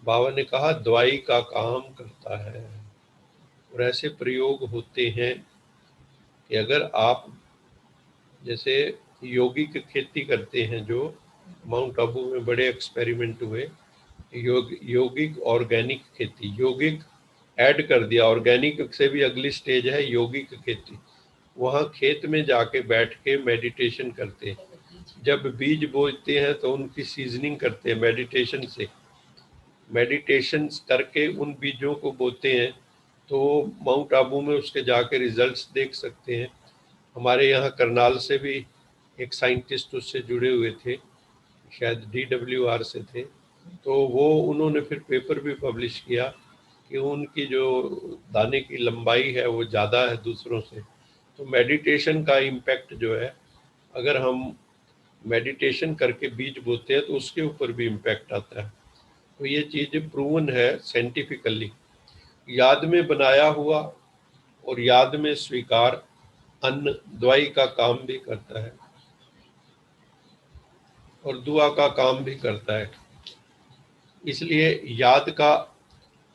बाबा ने कहा दवाई का काम करता है। और ऐसे प्रयोग होते हैं कि अगर आप जैसे यौगिक खेती करते हैं, जो माउंट आबू में बड़े एक्सपेरिमेंट हुए, यौगिक ऑर्गेनिक खेती, यौगिक ऐड कर दिया, ऑर्गेनिक से भी अगली स्टेज है यौगिक खेती। वहाँ खेत में जाके बैठ के मेडिटेशन करते हैं, जब बीज बोते हैं तो उनकी सीजनिंग करते हैं मेडिटेशन से, मेडिटेशन करके उन बीजों को बोते हैं। तो माउंट आबू में उसके जाके रिजल्ट्स देख सकते हैं। हमारे यहाँ करनाल से भी एक साइंटिस्ट उससे जुड़े हुए थे, शायद DWR से थे, तो वो उन्होंने फिर पेपर भी पब्लिश किया कि उनकी जो दाने की लंबाई है वो ज़्यादा है दूसरों से। तो मेडिटेशन का इम्पैक्ट जो है, अगर हम मेडिटेशन करके बीज बोते हैं तो उसके ऊपर भी इम्पैक्ट आता है। तो ये चीज़ प्रूवन है साइंटिफिकली। याद में बनाया हुआ और याद में स्वीकार अन्न दवाई का काम भी करता है और दुआ का काम भी करता है। इसलिए याद का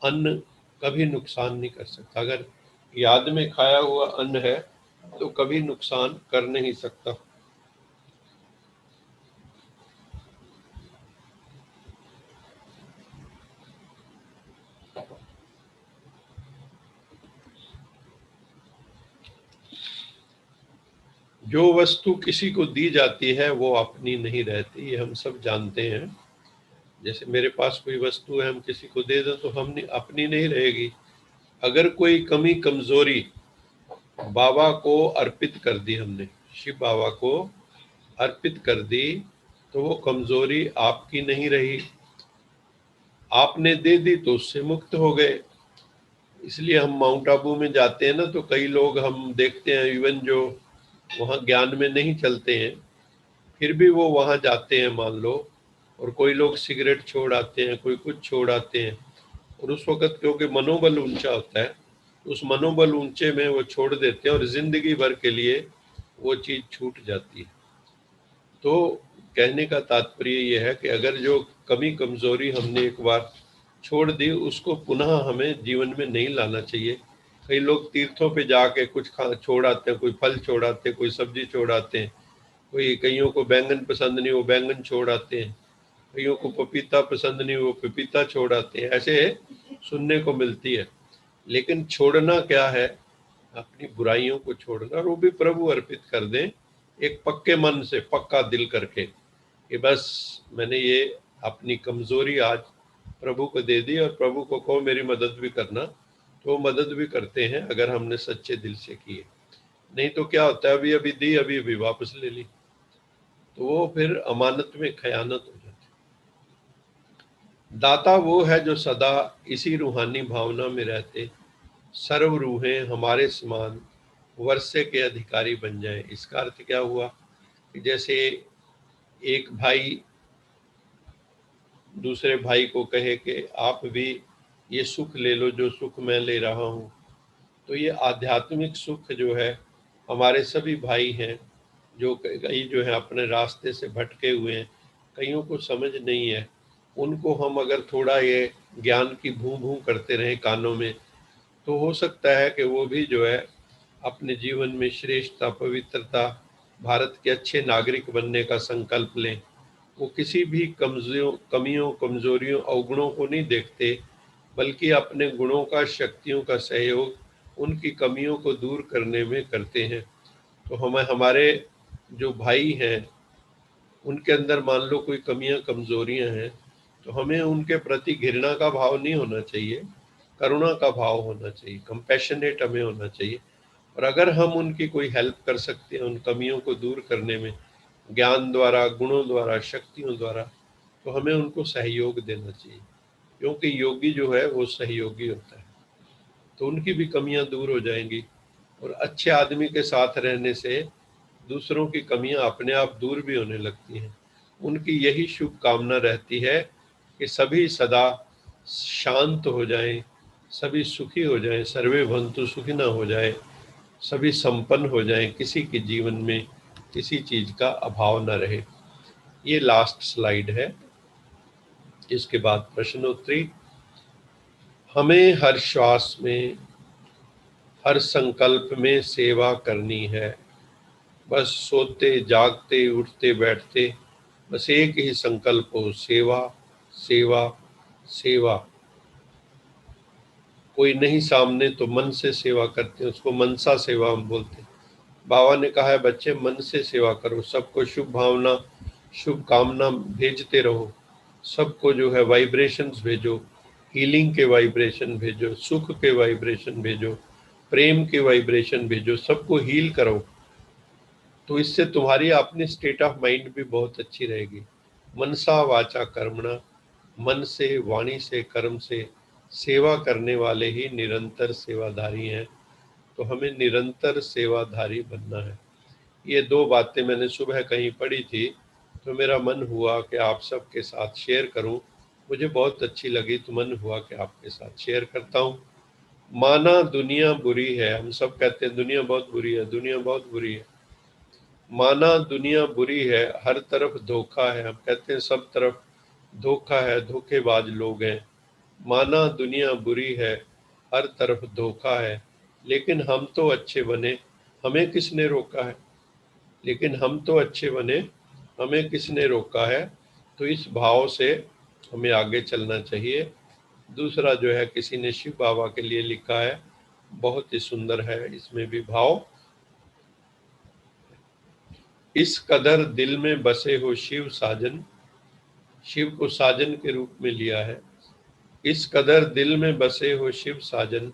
अन्न कभी नुकसान नहीं कर सकता। अगर याद में खाया हुआ अन्न है तो कभी नुकसान कर नहीं सकता। जो वस्तु किसी को दी जाती है वो अपनी नहीं रहती, ये हम सब जानते हैं। जैसे मेरे पास कोई वस्तु है, हम किसी को दे दें तो हम अपनी नहीं रहेगी। अगर कोई कमी कमजोरी बाबा को अर्पित कर दी, हमने शिव बाबा को अर्पित कर दी, तो वो कमजोरी आपकी नहीं रही, आपने दे दी तो उससे मुक्त हो गए। इसलिए हम माउंट आबू में जाते हैं ना, तो कई लोग हम देखते हैं इवन जो वहाँ ज्ञान में नहीं चलते हैं, फिर भी वो वहाँ जाते हैं मान लो, और कोई लोग सिगरेट छोड़ आते हैं, कोई कुछ छोड़ आते हैं, और उस वक़्त क्योंकि मनोबल ऊंचा होता है, उस मनोबल ऊंचे में वो छोड़ देते हैं और जिंदगी भर के लिए वो चीज़ छूट जाती है। तो कहने का तात्पर्य ये है कि अगर जो कमी कमजोरी हमने एक बार छोड़ दी, उसको पुनः हमें जीवन में नहीं लाना चाहिए। कई लोग तीर्थों पे जाके कुछ छोड़ आते हैं, कोई फल छोड़ आते हैं, कोई सब्जी छोड़ आते हैं, कोई कईयों को बैंगन पसंद नहीं, वो बैंगन छोड़ आते हैं, कईयों को पपीता पसंद नहीं, वो पपीता छोड़ आते हैं, ऐसे सुनने को मिलती है। लेकिन छोड़ना क्या है? अपनी बुराइयों को छोड़ना, और वो भी प्रभु अर्पित कर दें, एक पक्के मन से, पक्का दिल करके कि बस मैंने ये अपनी कमजोरी आज प्रभु को दे दी, और प्रभु को कहो मेरी मदद भी करना, तो वो मदद भी करते हैं अगर हमने सच्चे दिल से किए। नहीं तो क्या होता है, अभी अभी दी, अभी अभी वापस ले ली, तो वो फिर अमानत में खयानत हो जाती है। दाता वो है जो सदा इसी रूहानी भावना में रहते, सर्व रूहें हमारे समान वर्षे के अधिकारी बन जाएं। इसका अर्थ क्या हुआ कि जैसे एक भाई दूसरे भाई को कहे कि आप भी ये सुख ले लो जो सुख मैं ले रहा हूँ, तो ये आध्यात्मिक सुख जो है, हमारे सभी भाई हैं जो कई जो है अपने रास्ते से भटके हुए हैं, कईयों को समझ नहीं है, उनको हम अगर थोड़ा ये ज्ञान की भूं भूं करते रहें कानों में, तो हो सकता है कि वो भी जो है अपने जीवन में श्रेष्ठता, पवित्रता, भारत के अच्छे नागरिक बनने का संकल्प लें। वो किसी भी कमियों, कमजोरियों, अवगुणों को नहीं देखते, बल्कि अपने गुणों का, शक्तियों का सहयोग उनकी कमियों को दूर करने में करते हैं। तो हमारे जो भाई हैं, उनके अंदर मान लो कोई कमियां, कमजोरियां हैं, तो हमें उनके प्रति घृणा का भाव नहीं होना चाहिए, करुणा का भाव होना चाहिए, कंपैशनेट हमें होना चाहिए। और अगर हम उनकी कोई हेल्प कर सकते हैं उन कमियों को दूर करने में, ज्ञान द्वारा, गुणों द्वारा, शक्तियों द्वारा, तो हमें उनको सहयोग देना चाहिए, क्योंकि योगी जो है वो सहयोगी होता है। तो उनकी भी कमियां दूर हो जाएंगी, और अच्छे आदमी के साथ रहने से दूसरों की कमियां अपने आप दूर भी होने लगती हैं। उनकी यही शुभकामना रहती है कि सभी सदा शांत हो जाएं, सभी सुखी हो जाएं, सर्वे भवन्तु सुखिनः हो जाए, सभी संपन्न हो जाएं, किसी के जीवन में किसी चीज का अभाव न रहे। ये लास्ट स्लाइड है। इसके बाद प्रश्नोत्तरी। हमें हर श्वास में, हर संकल्प में सेवा करनी है। बस सोते जागते उठते बैठते बस एक ही संकल्प हो, सेवा सेवा सेवा। कोई नहीं सामने तो मन से सेवा करते हैं, उसको मनसा सेवा हम बोलते हैं। बाबा ने कहा है बच्चे मन से सेवा करो, सबको शुभ भावना शुभ कामना भेजते रहो, सबको जो है वाइब्रेशंस भेजो, हीलिंग के वाइब्रेशन भेजो, सुख के वाइब्रेशन भेजो, प्रेम के वाइब्रेशन भेजो, सबको हील करो। तो इससे तुम्हारी अपनी स्टेट ऑफ माइंड भी बहुत अच्छी रहेगी। मनसा वाचा कर्मणा, मन से वाणी से कर्म से सेवा करने वाले ही निरंतर सेवाधारी हैं। तो हमें निरंतर सेवाधारी बनना है। ये दो बातें मैंने सुबह कहीं पढ़ी थी, तो मेरा मन हुआ कि आप सबके साथ शेयर करूं। मुझे बहुत अच्छी लगी तो मन हुआ कि आपके साथ शेयर करता हूं। माना दुनिया बुरी है, हम सब कहते हैं दुनिया बहुत बुरी है, दुनिया बहुत बुरी है। माना दुनिया बुरी है, हर तरफ धोखा है, हम कहते हैं सब तरफ धोखा है, धोखेबाज लोग हैं। माना दुनिया बुरी है, हर तरफ धोखा है, लेकिन हम तो अच्छे बने, हमें किसने रोका है? लेकिन हम तो अच्छे बने, हमें किसने रोका है? तो इस भाव से हमें आगे चलना चाहिए। दूसरा जो है किसी ने शिव बाबा के लिए लिखा है, बहुत ही सुंदर है इसमें भी भाव। इस कदर दिल में बसे हो शिव साजन, शिव को साजन के रूप में लिया है। इस कदर दिल में बसे हो शिव साजन,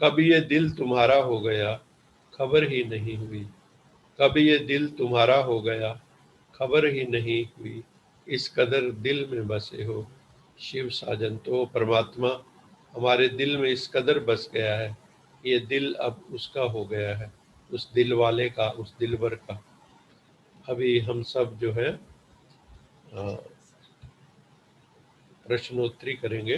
कब ये दिल तुम्हारा हो गया खबर ही नहीं हुई। कब ये दिल तुम्हारा हो गया खबर ही नहीं हुई। इस कदर दिल में बसे हो शिव साजन। तो परमात्मा हमारे दिल में इस कदर बस गया है, ये दिल अब उसका हो गया है, उस दिल वाले का, उस दिलवर का। अभी हम सब जो है प्रश्नोत्तरी करेंगे।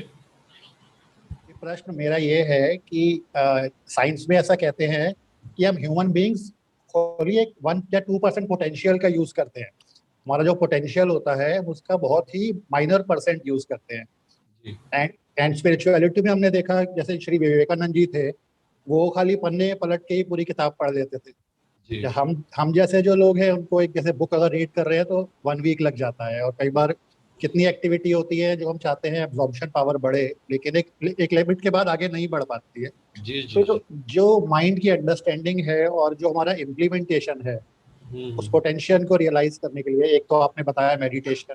प्रश्न मेरा ये है कि साइंस में ऐसा कहते हैं कि हम ह्यूमन बींग्स खाली एक 1 या 2% पोटेंशियल का यूज करते हैं। हमारा जो पोटेंशियल होता है उसका बहुत ही माइनर परसेंट यूज करते हैं। एंड स्पिरिचुअलिटी में हमने देखा, जैसे श्री विवेकानंद जी थे, वो खाली पन्ने पलट के ही पूरी किताब पढ़ लेते थे। जी। हम जैसे जो लोग हैं उनको एक जैसे बुक अगर रीड कर रहे हैं तो 1 वीक लग जाता है। और कई बार कितनी एक्टिविटी होती है जो हम चाहते हैं एब्जॉर्प्शन पावर बढ़े, लेकिन एक लिमिट के बाद आगे नहीं बढ़ पाती है। जी जी। तो जो माइंड की अंडरस्टैंडिंग है और जो हमारा इम्प्लीमेंटेशन है उस पोटेंशियल को रियलाइज करने के लिए, एक तो आपने बताया मेडिटेशन,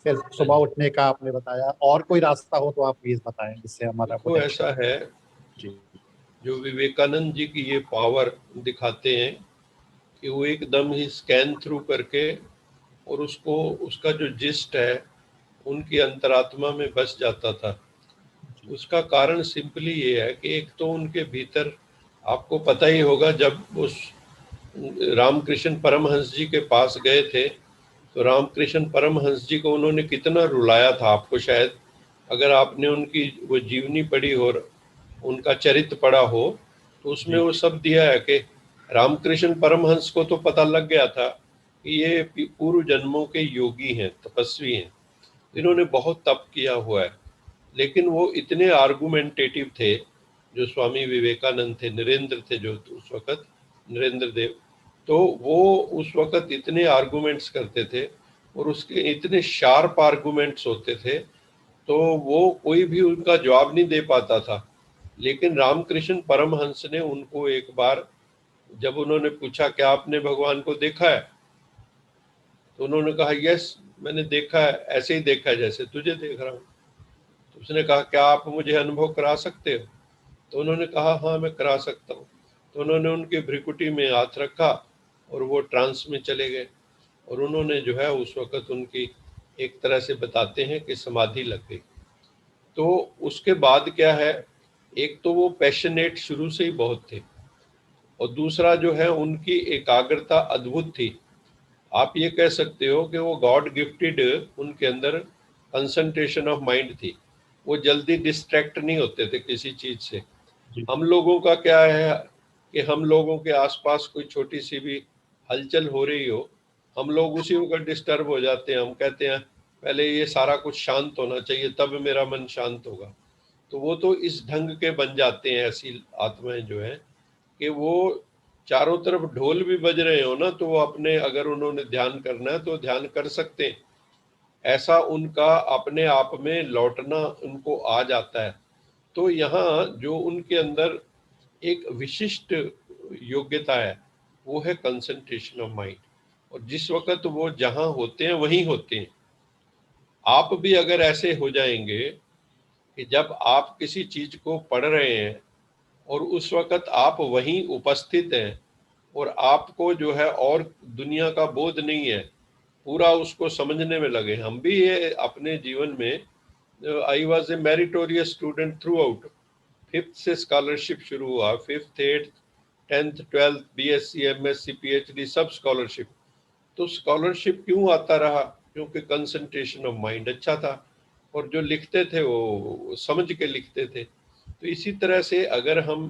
फिर सुबह उठने का आपने बताया, और कोई रास्ता हो तो आप प्लीज बताएं जिससे हमारा तो ऐसा है जी। जो विवेकानंद जी की ये पावर दिखाते हैं कि वो एकदम ही स्कैन थ्रू करके और उसको उसका जो जिस्ट है उनकी अंतरात्मा में बस जाता था। उसका कारण सिंपली ये है कि एक तो उनके भीतर, आपको पता ही होगा, जब उस रामकृष्ण परमहंस जी के पास गए थे तो रामकृष्ण परमहंस जी को उन्होंने कितना रुलाया था। आपको शायद अगर आपने उनकी वो जीवनी पढ़ी हो, उनका चरित्र पढ़ा हो, तो उसमें वो सब दिया है कि रामकृष्ण परमहंस को तो पता लग गया था कि ये पूर्व जन्मों के योगी हैं, तपस्वी हैं, इन्होंने बहुत तप किया हुआ है। लेकिन वो इतने आर्गुमेंटेटिव थे, जो स्वामी विवेकानंद थे, नरेंद्र थे जो उस वक्त, नरेंद्र देव, तो वो उस वक्त इतने आर्गुमेंट्स करते थे और उसके इतने शार्प आर्गुमेंट्स होते थे, तो वो कोई भी उनका जवाब नहीं दे पाता था। लेकिन रामकृष्ण परमहंस ने उनको एक बार जब उन्होंने पूछा कि आपने भगवान को देखा है, तो उन्होंने कहा यस मैंने देखा है, ऐसे ही देखा है जैसे तुझे देख रहा हूँ। तो उसने कहा क्या आप मुझे अनुभव करा सकते हो? तो उन्होंने कहा हाँ मैं करा सकता हूँ। तो उन्होंने उनके भ्रिकुटी में हाथ रखा और वो ट्रांस में चले गए और उन्होंने जो है उस वक्त उनकी एक तरह से बताते हैं कि समाधि लग गई। तो उसके बाद क्या है, एक तो वो पैशनेट शुरू से ही बहुत थे और दूसरा जो है उनकी एकाग्रता अद्भुत थी। आप ये कह सकते हो कि वो गॉड गिफ्टेड, उनके अंदर कंसंट्रेशन ऑफ माइंड थी। वो जल्दी डिस्ट्रैक्ट नहीं होते थे किसी चीज से। हम लोगों का क्या है कि हम लोगों के आसपास कोई छोटी सी भी हलचल हो रही हो, हम लोग उसी वक्त डिस्टर्ब हो जाते हैं। हम कहते हैं पहले ये सारा कुछ शांत होना चाहिए तब मेरा मन शांत होगा। तो वो तो इस ढंग के बन जाते हैं ऐसी आत्माएं जो है कि वो चारों तरफ ढोल भी बज रहे हो ना तो वो अपने, अगर उन्होंने ध्यान करना है तो ध्यान कर सकते हैं। ऐसा उनका अपने आप में लौटना उनको आ जाता है। तो यहाँ जो उनके अंदर एक विशिष्ट योग्यता है वो है कंसंट्रेशन ऑफ माइंड, और जिस वक्त वो जहाँ होते हैं वहीं होते हैं। आप भी अगर ऐसे हो जाएंगे कि जब आप किसी चीज को पढ़ रहे हैं और उस वक्त आप वहीं उपस्थित हैं और आपको जो है और दुनिया का बोध नहीं है, पूरा उसको समझने में लगे। हम भी ये अपने जीवन में, I was a meritorious student through out. 5th से स्कॉलरशिप शुरू हुआ, 5th 8th 10th 12th BSc MSc PhD सब स्कॉलरशिप। तो स्कॉलरशिप क्यों आता रहा? क्योंकि कंसंट्रेशन ऑफ माइंड अच्छा था और जो लिखते थे वो समझ के लिखते थे। तो इसी तरह से अगर हम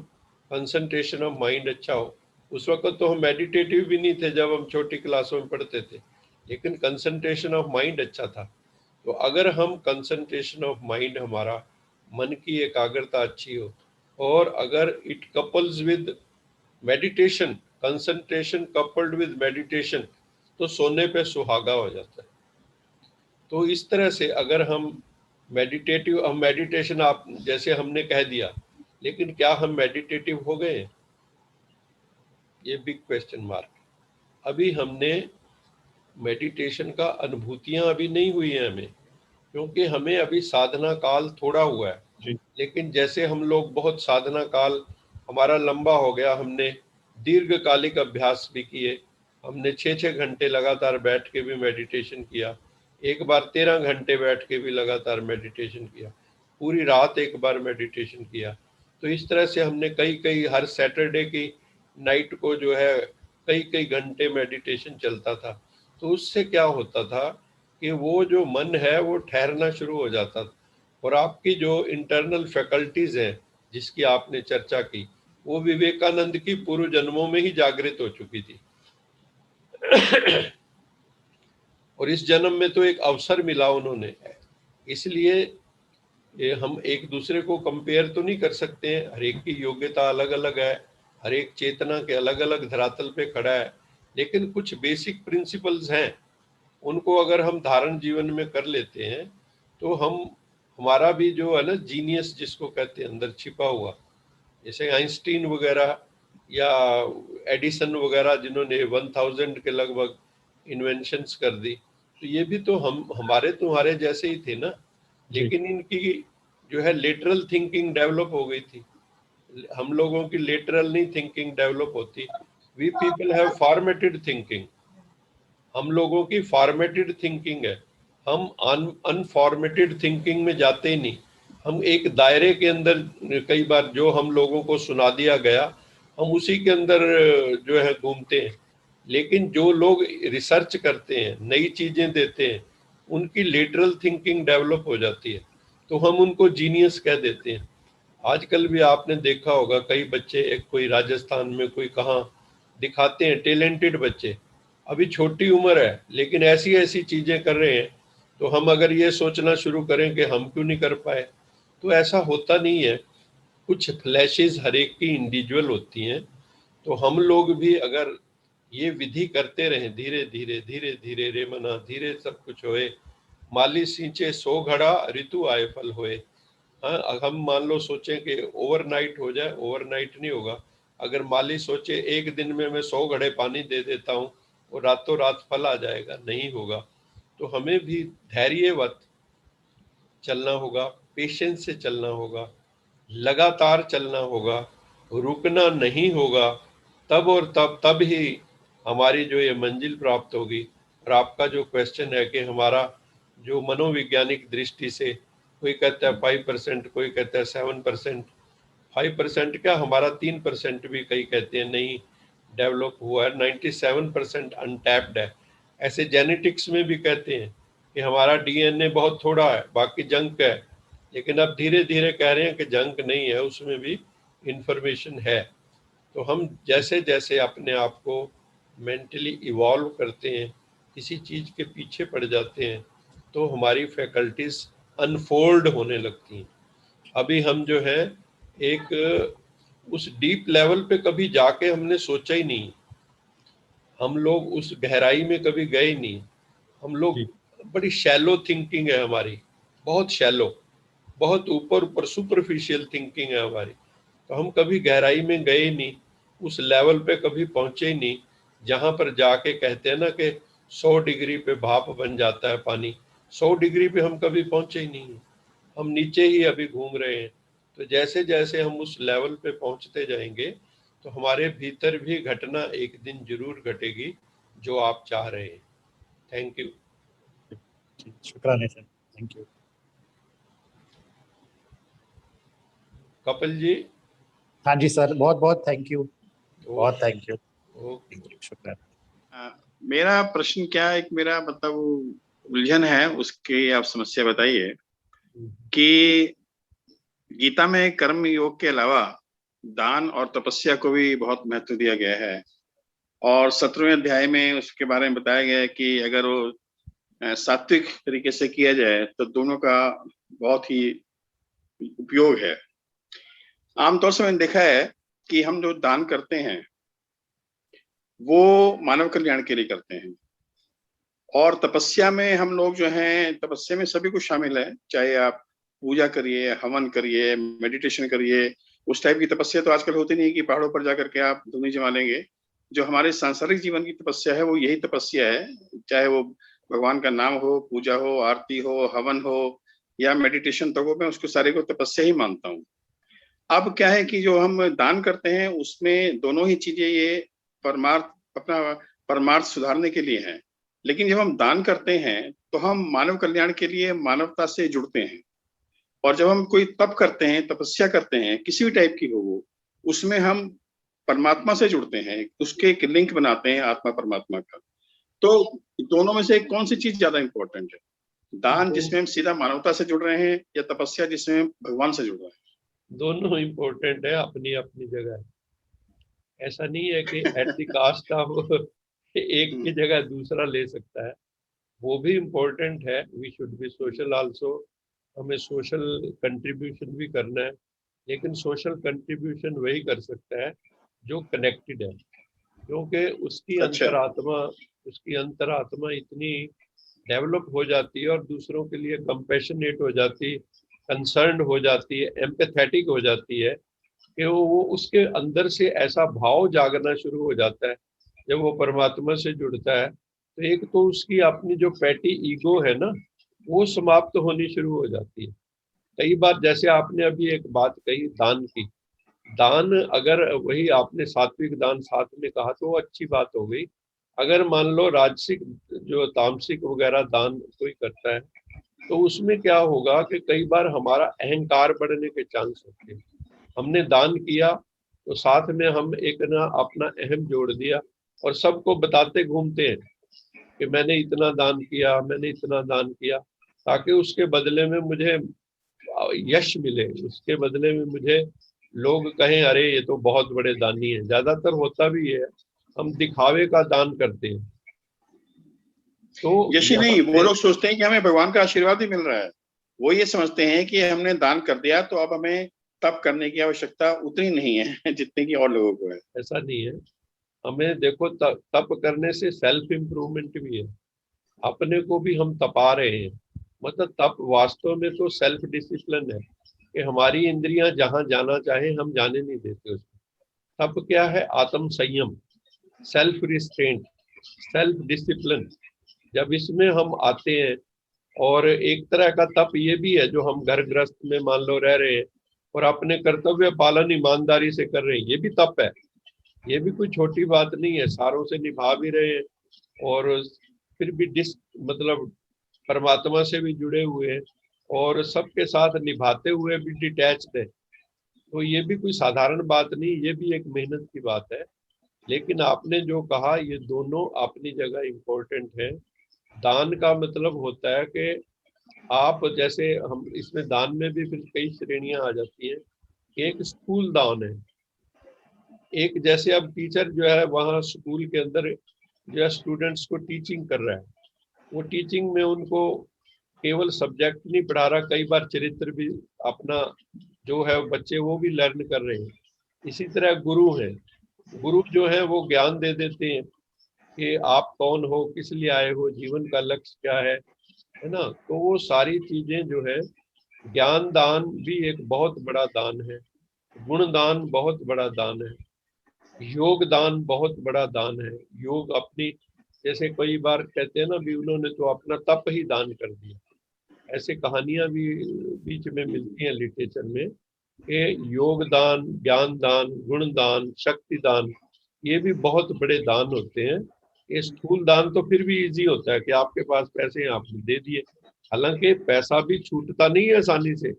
कंसंट्रेशन ऑफ माइंड अच्छा हो, उस वक्त तो हम मेडिटेटिव भी नहीं थे जब हम छोटी क्लासों में पढ़ते थे, लेकिन कंसंट्रेशन ऑफ माइंड अच्छा था। तो अगर हम कंसंट्रेशन ऑफ माइंड, हमारा मन की एकाग्रता अच्छी हो, और अगर it couples with meditation, concentration coupled with meditation, तो सोने पे सुहागा हो जाता है। तो इस तरह से अगर हम मेडिटेशन, आप जैसे हमने कह दिया, लेकिन क्या हम मेडिटेटिव हो गए? ये बिग क्वेश्चन मार्क। अभी हमने मेडिटेशन का अनुभूतियां अभी नहीं हुई हैं हमें, क्योंकि हमें अभी साधना काल थोड़ा हुआ है। जी। लेकिन जैसे हम लोग बहुत साधना काल हमारा लंबा हो गया, हमने दीर्घकालिक अभ्यास भी किए, हमने 6-6 घंटे लगातार बैठ के भी मेडिटेशन किया, एक बार 13 घंटे बैठ के भी लगातार मेडिटेशन किया, पूरी रात एक बार मेडिटेशन किया। तो इस तरह से हमने कई हर सैटरडे की नाइट को जो है कई घंटे मेडिटेशन चलता था। तो उससे क्या होता था कि वो जो मन है वो ठहरना शुरू हो जाता था, और आपकी जो इंटरनल फैकल्टीज हैं जिसकी आपने चर्चा की, वो विवेकानंद की पूर्व जन्मों में ही जागृत हो चुकी थी। और इस जन्म में तो एक अवसर मिला उन्होंने, इसलिए ये हम एक दूसरे को कंपेयर तो नहीं कर सकते हैं। हर एक की योग्यता अलग अलग है, हर एक चेतना के अलग अलग धरातल पे खड़ा है, लेकिन कुछ बेसिक प्रिंसिपल्स हैं, उनको अगर हम धारण जीवन में कर लेते हैं तो हम, हमारा भी जो है ना जीनियस जिसको कहते हैं अंदर छिपा हुआ, जैसे आइंस्टीन वगैरह या एडिसन वगैरह जिन्होंने 1000 के लगभग इन्वेंशंस कर दी, तो ये भी तो हम हमारे तुम्हारे जैसे ही थे ना, लेकिन इनकी जो है लेटरल थिंकिंग डेवलप हो गई थी। हम लोगों की लेटरल नहीं थिंकिंग डेवलप होती, we people have formatted thinking. हम लोगों की फॉर्मेटेड थिंकिंग है, हम अनफॉर्मेटेड थिंकिंग में जाते ही नहीं। हम एक दायरे के अंदर, कई बार जो हम लोगों को सुना दिया गया हम उसी के अंदर जो है घूमते हैं। लेकिन जो लोग रिसर्च करते हैं, नई चीजें देते हैं, उनकी लेटरल थिंकिंग डेवलप हो जाती है, तो हम उनको जीनियस कह देते हैं। आजकल भी आपने देखा होगा कई बच्चे, एक कोई राजस्थान में कोई कहाँ दिखाते हैं, टैलेंटेड बच्चे, अभी छोटी उम्र है लेकिन ऐसी ऐसी चीजें कर रहे हैं। तो हम अगर ये सोचना शुरू करें कि हम क्यों नहीं कर पाए, तो ऐसा होता नहीं है। कुछ फ्लैशेस हर एक की इंडिविजुअल होती हैं। तो हम लोग भी अगर ये विधि करते रहें, धीरे धीरे धीरे धीरे रे मना धीरे सब कुछ होए, माली सींचे 100 घड़ा ऋतु आए फल होए। हाँ, हम मान लो सोचें कि ओवरनाइट हो जाए, ओवरनाइट नहीं होगा। अगर माली सोचे एक दिन में मैं 100 घड़े पानी दे देता हूँ और रातों रात फल आ जाएगा, नहीं होगा। तो हमें भी धैर्यवत चलना होगा, पेशेंस से चलना होगा, लगातार चलना होगा, रुकना नहीं होगा। तब और तब ही हमारी जो ये मंजिल प्राप्त होगी। और आपका जो क्वेश्चन है कि हमारा जो मनोवैज्ञानिक दृष्टि से, कोई कहता है 5%, कोई कहता है 7%, 5% क्या, हमारा 3% भी कई कहते हैं नहीं डेवलप हुआ है, 97% अनटैप्ड है। ऐसे जेनेटिक्स में भी कहते हैं कि हमारा डीएनए बहुत थोड़ा है, बाकी जंक है। लेकिन अब धीरे धीरे कह रहे हैं कि जंक नहीं है, उसमें भी इंफॉर्मेशन है। तो हम जैसे जैसे अपने आप को मेंटली इवॉल्व करते हैं, किसी चीज़ के पीछे पड़ जाते हैं, तो हमारी फैकल्टीज अनफोल्ड होने लगती हैं। अभी हम जो है एक उस डीप लेवल पे कभी जाके हमने सोचा ही नहीं, हम लोग उस गहराई में कभी गए ही नहीं। हम लोग बड़ी शैलो थिंकिंग है हमारी, बहुत शैलो, बहुत ऊपर ऊपर सुपरफिशियल थिंकिंग है हमारी। तो हम कभी गहराई में गए ही नहीं, उस लेवल पे कभी पहुंचे ही नहीं जहां पर जाके कहते हैं ना कि 100 डिग्री पे भाप बन जाता है पानी। 100 डिग्री पे हम कभी पहुंचे ही नहीं, हम नीचे ही अभी घूम रहे हैं। तो जैसे जैसे हम उस लेवल पे पहुंचते जाएंगे तो हमारे भीतर भी घटना एक दिन जरूर घटेगी जो आप चाह रहे हैं। Thank you. शुक्राना sir, thank you. Kapil ji. हाँ जी सर, बहुत बहुत थैंक यू, बहुत थैंक यू, ओके। शुक्रिया। मेरा प्रश्न क्या है, एक मेरा मतलब उलझन है, उसकी आप समस्या बताइए कि गीता में कर्म योग के अलावा दान और तपस्या को भी बहुत महत्व दिया गया है, और 17वें अध्याय में उसके बारे में बताया गया है कि अगर वो सात्विक तरीके से किया जाए तो दोनों का बहुत ही उपयोग है। आमतौर से मैंने देखा है कि हम जो दान करते हैं वो मानव कल्याण के लिए करते हैं, और तपस्या में हम लोग जो हैं, तपस्या में सभी कुछ शामिल है, चाहे आप पूजा करिए, हवन करिए, मेडिटेशन करिए। उस टाइप की तपस्या तो आजकल होती नहीं है कि पहाड़ों पर जाकर के आप धुनी जमा लेंगे। जो हमारे सांसारिक जीवन की तपस्या है वो यही तपस्या है, चाहे वो भगवान का नाम हो, पूजा हो, आरती हो, हवन हो या मेडिटेशन, तो मैं उसको सारे को तपस्या ही मानता हूँ। अब क्या है कि जो हम दान करते हैं उसमें दोनों ही चीजें ये परमार्थ, अपना परमार्थ सुधारने के लिए हैं। लेकिन जब हम दान करते हैं तो हम मानव कल्याण के लिए मानवता से जुड़ते हैं, और जब हम कोई तप करते हैं, तपस्या करते हैं, किसी भी टाइप की हो वो, उसमें हम परमात्मा से जुड़ते हैं, उसके एक लिंक बनाते हैं आत्मा परमात्मा का। तो दोनों में से कौन सी चीज ज्यादा इंपॉर्टेंट है, दान जिसमें हम सीधा मानवता से जुड़ रहे हैं, या तपस्या जिसमें हम भगवान से जुड़ रहे हैं? दोनों इम्पोर्टेंट है अपनी अपनी जगह। ऐसा नहीं है कि एट द कास्ट ऑफ एक की जगह दूसरा ले सकता है, वो भी इम्पोर्टेंट है। We should be social also, हमें सोशल कंट्रीब्यूशन भी करना है, लेकिन सोशल कंट्रीब्यूशन वही कर सकता है जो कनेक्टेड है, क्योंकि उसकी अंतरात्मा इतनी डेवलप हो जाती है और दूसरों के लिए कंपैशनेट हो जाती, कंसर्न हो जाती है, एम्पैथेटिक हो जाती है कि वो उसके अंदर से ऐसा भाव जागना शुरू हो जाता है जब वो परमात्मा से जुड़ता है। तो एक तो उसकी अपनी जो पैटी ईगो है ना, वो समाप्त होनी शुरू हो जाती है। कई बार जैसे आपने अभी एक बात कही दान की, दान अगर वही आपने सात्विक दान साथ में कहा तो वो अच्छी बात हो गई। अगर मान लो राजसिक जो तामसिक वगैरह दान कोई करता है तो उसमें क्या होगा कि कई बार हमारा अहंकार बढ़ने के चांस होते हैं। हमने दान किया तो साथ में हम एक ना अपना अहम जोड़ दिया और सबको बताते घूमते हैं कि मैंने इतना दान किया, मैंने इतना दान किया, ताकि उसके बदले में मुझे यश मिले, उसके बदले में मुझे लोग कहें अरे ये तो बहुत बड़े दानी है। ज्यादातर होता भी है, हम दिखावे का दान करते हैं। तो यश ही नहीं, वो लोग सोचते हैं कि हमें भगवान का आशीर्वाद भी मिल रहा है। वो ये समझते हैं कि हमने दान कर दिया तो अब हमें तप करने की आवश्यकता उतनी नहीं है जितनी की और लोगों को है। ऐसा नहीं है, हमें देखो तप करने से सेल्फ इम्प्रूवमेंट भी है, अपने को भी हम तपा रहे हैं। मतलब तप वास्तव में तो सेल्फ डिसिप्लिन है कि हमारी इंद्रियां जहां जाना चाहे हम जाने नहीं देते उसको। तप क्या है? आत्म संयम, सेल्फ रिस्ट्रेंट, सेल्फ डिसिप्लिन। जब इसमें हम आते हैं, और एक तरह का तप ये भी है जो हम घर गृहस्थ में मान लो रह रहे हैं और अपने कर्तव्य पालन ईमानदारी से कर रहे हैं, ये भी तप है। ये भी कोई छोटी बात नहीं है, सारों से निभा भी रहे हैं और फिर भी मतलब परमात्मा से भी जुड़े हुए हैं और सबके साथ निभाते हुए भी डिटैच्ड है। तो ये भी कोई साधारण बात नहीं, ये भी एक मेहनत की बात है। लेकिन आपने जो कहा ये दोनों अपनी जगह इम्पोर्टेंट है। दान का मतलब होता है कि आप जैसे हम इसमें दान में भी फिर कई श्रेणियां आ जाती हैं। एक स्कूल दान है, एक जैसे अब टीचर जो है वहाँ स्कूल के अंदर जो है स्टूडेंट्स को टीचिंग कर रहा है, वो टीचिंग में उनको केवल सब्जेक्ट नहीं पढ़ा रहा, कई बार चरित्र भी अपना जो है बच्चे वो भी लर्न कर रहे हैं। इसी तरह गुरु हैं, गुरु जो है वो ज्ञान दे देते हैं कि आप कौन हो, किस लिए आए हो, जीवन का लक्ष्य क्या है ना। तो वो सारी चीजें जो है, ज्ञान दान भी एक बहुत बड़ा दान है, गुण दान बहुत बड़ा दान है, योग दान बहुत बड़ा दान है। योग अपनी, जैसे कई बार कहते हैं ना भी उन्होंने तो अपना तप ही दान कर दिया, ऐसे कहानियां भी बीच में मिलती हैं लिटरेचर में कि योग दान, ज्ञान दान, गुण दान, शक्ति दान, ये भी बहुत बड़े दान होते हैं। ये स्थूल दान तो फिर भी इजी होता है कि आपके पास पैसे हैं आपने दे दिए, हालांकि पैसा भी छूटता नहीं है आसानी से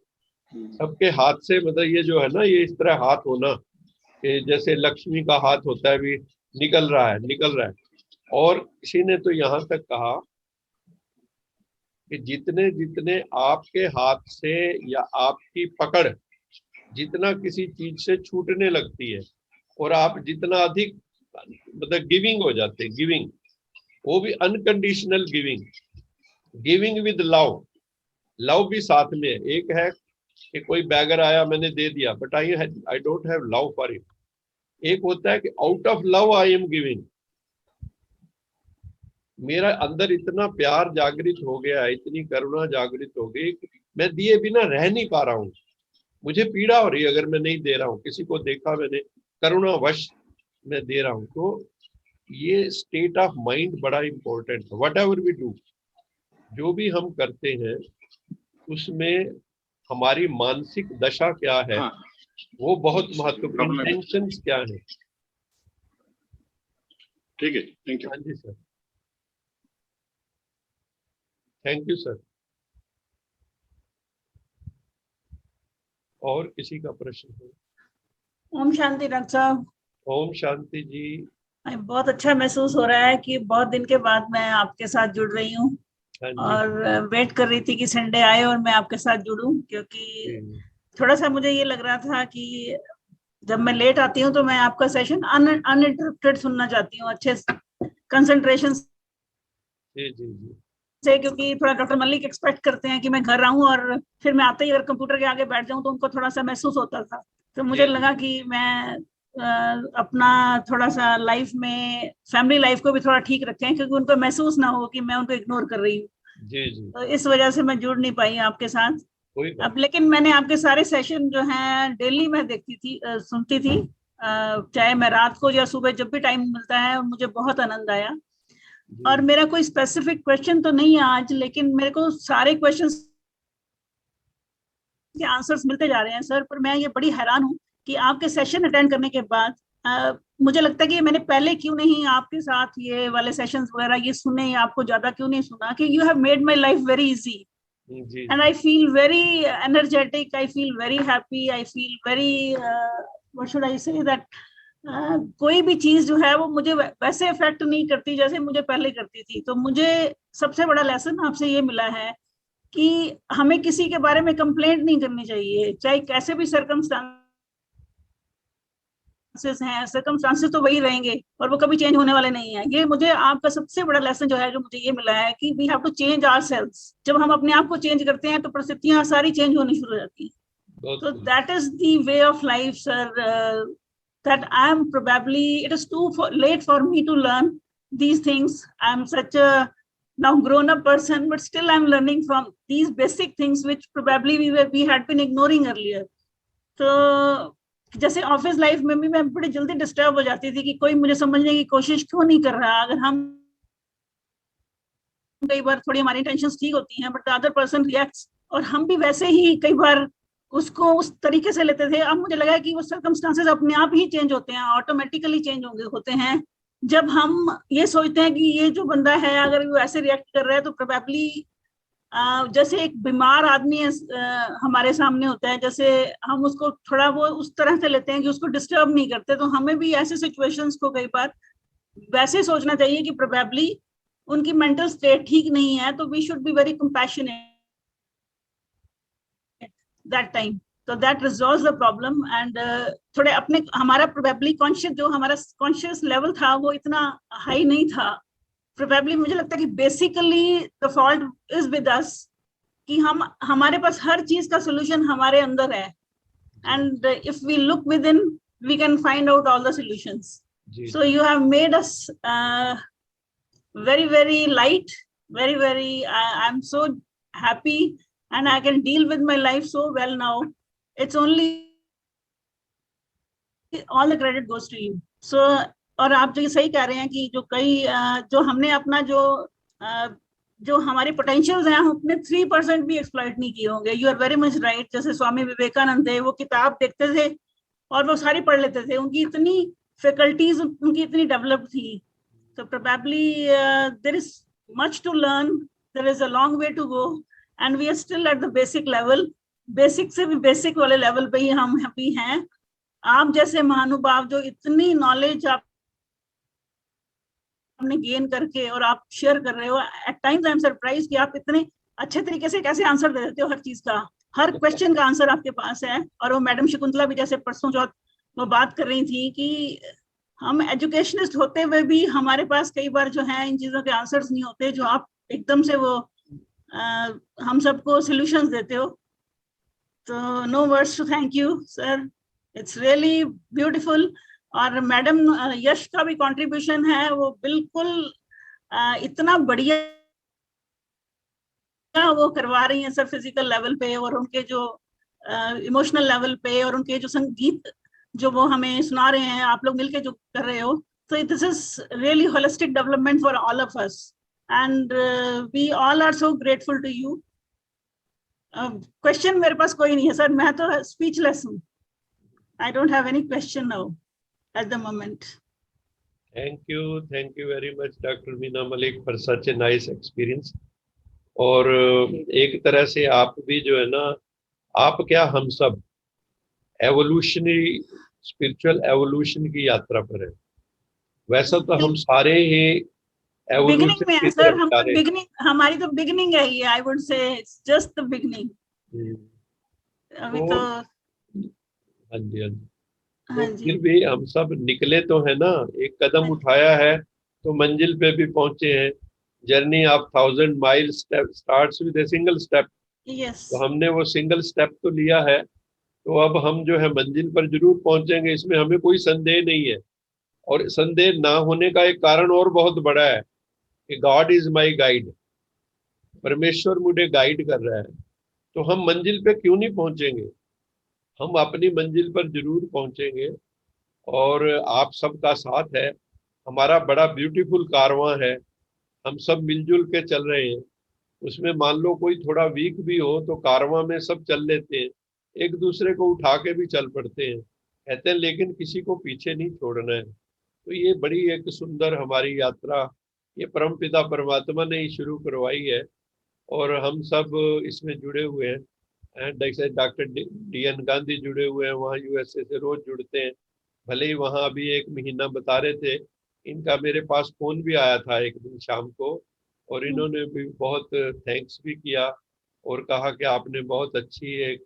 सबके हाथ से। मतलब ये जो है ना, ये इस तरह हाथ होना कि जैसे लक्ष्मी का हाथ होता है, भी निकल रहा है निकल रहा है। और किसी ने तो यहाँ तक कहा कि जितने जितने आपके हाथ से या आपकी पकड़ जितना किसी चीज से छूटने लगती है और आप जितना अधिक मतलब गिविंग हो जाते हैं, गिविंग, वो भी unconditional giving, giving with love, love भी साथ में है। एक है कि कोई बैगर आया मैंने दे दिया but I don't have love for him. एक होता है कि out of love I am giving, मेरा अंदर इतना प्यार जागृत हो गया, इतनी करुणा जागृत हो गई कि मैं दिए बिना रह नहीं पा रहा हूँ, मुझे पीड़ा हो रही है अगर मैं नहीं दे रहा हूँ। किसी को देखा मैंने, करुणावश मैं दे रहा हूँ। तो ये स्टेट ऑफ माइंड बड़ा इंपॉर्टेंट है। वट एवर वी डू, जो भी हम करते हैं उसमें हमारी मानसिक दशा क्या है, हाँ, वो बहुत महत्वपूर्ण, इंटेंशंस क्या है। ठीक है, थैंक यू। हाँ जी सर, थैंक यू सर। और किसी का प्रश्न है? ओम शांति डॉक्टर साहब। ओम शांति जी। बहुत अच्छा महसूस हो रहा है कि बहुत दिन के बाद मैं आपके साथ जुड़ रही हूँ हाँ जी। और वेट कर रही थी कि संडे आए और मैं आपके साथ जुड़ूं, क्योंकि थोड़ा सा मुझे ये लग रहा था कि जब मैं लेट आती हूँ तो मैं आपका सेशन अनइंटरप्टेड सुनना चाहती हूँ, अच्छे कंसंट्रेशन जी जी जी से, क्योंकि थोड़ा डॉक्टर मलिक एक्सपेक्ट करते हैं कि मैं घर आऊं और फिर मैं आते ही अगर कंप्यूटर के आगे बैठ जाऊं तो उनको थोड़ा सा महसूस होता था। तो मुझे लगा कि मैं अपना थोड़ा सा लाइफ में फैमिली लाइफ को भी थोड़ा ठीक रखें, क्योंकि उनको महसूस ना हो कि मैं उनको इग्नोर कर रही हूँ। जी जी। तो इस वजह से मैं जुड़ नहीं पाई आपके साथ। अब लेकिन मैंने आपके सारे सेशन जो हैं डेली मैं देखती थी, सुनती थी, चाहे मैं रात को या सुबह, जब भी टाइम मिलता है, और मुझे बहुत आनंद आया। और मेरा कोई स्पेसिफिक क्वेश्चन तो नहीं है आज, लेकिन मेरे को सारे क्वेश्चंस के आंसर्स मिलते जा रहे हैं सर। पर मैं ये बड़ी हैरान हूँ कि आपके सेशन अटेंड करने के बाद मुझे लगता है कि मैंने पहले क्यों नहीं आपके साथ ये वाले सेशंस वगैरह ये सुने, या आपको ज्यादा क्यों नहीं सुना, कि you have made my life very easy and I feel very energetic, I feel very happy, I feel very what should I say that कोई भी चीज जो है वो मुझे वैसे इफेक्ट नहीं करती जैसे मुझे पहले करती थी। तो मुझे सबसे बड़ा लेसन आपसे ये मिला है कि हमें किसी के बारे में कंप्लेंट नहीं करनी चाहिए, चाहे कैसे भी सर्कमस्टांसेस हैं। सर्कमस्टांसेस तो वही रहेंगे और वो कभी चेंज होने वाले नहीं है। ये मुझे आपका सबसे बड़ा लेसन जो है, जो मुझे ये मिला है कि we have to change ourselves. जब हम अपने आप को चेंज करते हैं तो परिस्थितियां सारी चेंज होनी शुरू हो जाती हैं। So that is the way of life, sir. That I am probably, it is too late for me to learn these things. I am such a now grown-up person, but still I am learning from these basic things which probably we had been ignoring earlier. So जैसे office life में भी मैं बड़ी जल्दी disturb हो जाती थी कि कोई मुझे समझने की कोशिश क्यों नहीं कर रहा। अगर हम कई बार थोड़ी हमारी इंटेंशंस ठीक होती हैं, but the other person reacts, और हम भी वैसे ही कई बार उसको उस तरीके से लेते थे। अब मुझे लगा कि वो सर्कमस्टांसेस अपने आप ही चेंज होते हैं, ऑटोमेटिकली चेंज होते हैं। जब हम ये सोचते हैं कि ये जो बंदा है अगर वो ऐसे रिएक्ट कर रहा है तो प्रोबेबली जैसे एक बीमार आदमी हमारे सामने होता है, जैसे हम उसको थोड़ा वो उस तरह से लेते हैं कि उसको डिस्टर्ब नहीं करते। तो हमें भी ऐसे सिचुएशंस को कई बार वैसे सोचना चाहिए कि प्रोबेबली उनकी मेंटल स्टेट ठीक नहीं है, तो we should be very compassionate that time, so that resolves the problem। and थोड़े अपने हमारा probably conscious, जो हमारा conscious level था वो इतना high नहीं था। probably मुझे लगता है कि basically the fault is with us, कि हमारे पास हर चीज का सोल्यूशन हमारे अंदर है, and if we look within we can find out all the solutions. So you have made us very, very light, very, very, I'm so happy and I can deal with my life so well now. It's only all the credit goes to you. So और आप जो सही कह रहे हैं कि जो हमने अपना जो हमारे पोटेंशियल्स हैं, हम अपने 3% भी एक्सप्लॉइट नहीं किए होंगे. You are very much right. जैसे स्वामी विवेकानंद थे, वो किताब देखते थे और वो सारी पढ़ लेते थे. उनकी इतनी फैकल्टीज उनकी इतनी डेवलप थी. So probably there is much to learn. There is a long way to go, and we are still at the basic level. Basic से भी basic वाले level पे ही हम अभी हैं. आप जैसे महानुभाव जो इतनी knowledge आपने gain करके और आप share कर रहे हो, at times I am surprised कि आप इतने अच्छे तरीके से कैसे आंसर दे देते हो हर चीज का. हर क्वेश्चन का आंसर आपके पास है. और वो मैडम शकुंतला भी जैसे परसों जो वो बात कर रही थी कि हम एजुकेशनिस्ट होते हुए भी हमारे पास कई बार जो है इन चीजों के आंसर्स नहीं होते, जो आप एकदम से वो हम सबको सॉल्यूशंस देते हो. तो no words to thank you sir. It's really beautiful. और मैडम यश का भी कंट्रीब्यूशन है, वो बिल्कुल इतना बढ़िया वो करवा रही हैं सर फिजिकल लेवल पे, और उनके जो इमोशनल लेवल पे, और उनके जो संगीत जो वो हमें सुना रहे हैं, आप लोग मिलके जो कर रहे हो. So this is really holistic development for all of us, and we all are so grateful to you. Question मेरे पास कोई नहीं है सर, मैं तो speechless हूँ. I don't have any question now at the moment. Thank you very much, Dr. Meena Malik, for such a nice experience. और एक तरह से आप भी जो है ना, आप क्या हम सब एवोल्यूशनरी स्पिरिचुअल एवोल्यूशन की यात्रा पर है. वैसा तो हम सारे ही बिगिनिंग में है सर. हम तो बिगिनिंग, हमारी तो बिगिनिंग है ये. I would say it's just the beginning. अभी तो हाँ जी. तो फिर भी हम सब निकले तो है ना, एक कदम उठाया है तो मंजिल पे भी पहुंचे हैं. Journey of 1000 miles starts with a single step. तो हमने वो सिंगल स्टेप तो लिया है, तो अब हम जो है मंजिल पर जरूर पहुंचेंगे, इसमें हमें कोई संदेह नहीं है. और संदेह ना होने का एक कारण और बहुत बड़ा है कि गॉड इज माय गाइड. परमेश्वर मुझे गाइड कर रहा है. तो हम मंजिल पे क्यों नहीं पहुंचेंगे? हम अपनी मंजिल पर जरूर पहुंचेंगे. और आप सबका साथ है, हमारा बड़ा ब्यूटीफुल कारवां है. हम सब मिलजुल के चल रहे हैं. उसमें मान लो कोई थोड़ा वीक भी हो तो कारवां में सब चल लेते हैं, एक दूसरे को उठा के भी चल पड़ते हैं, कहते हैं लेकिन किसी को पीछे नहीं छोड़ना है. तो ये बड़ी एक सुंदर हमारी यात्रा ये परमपिता परमात्मा ने ही शुरू करवाई है, और हम सब इसमें जुड़े हुए हैं. जैसे डॉक्टर DN गांधी जुड़े हुए हैं, वहाँ USA से रोज जुड़ते हैं. भले ही वहाँ अभी 1 महीना बता रहे थे, इनका मेरे पास फोन भी आया था एक दिन शाम को, और इन्होंने भी बहुत थैंक्स भी किया और कहा कि आपने बहुत अच्छी एक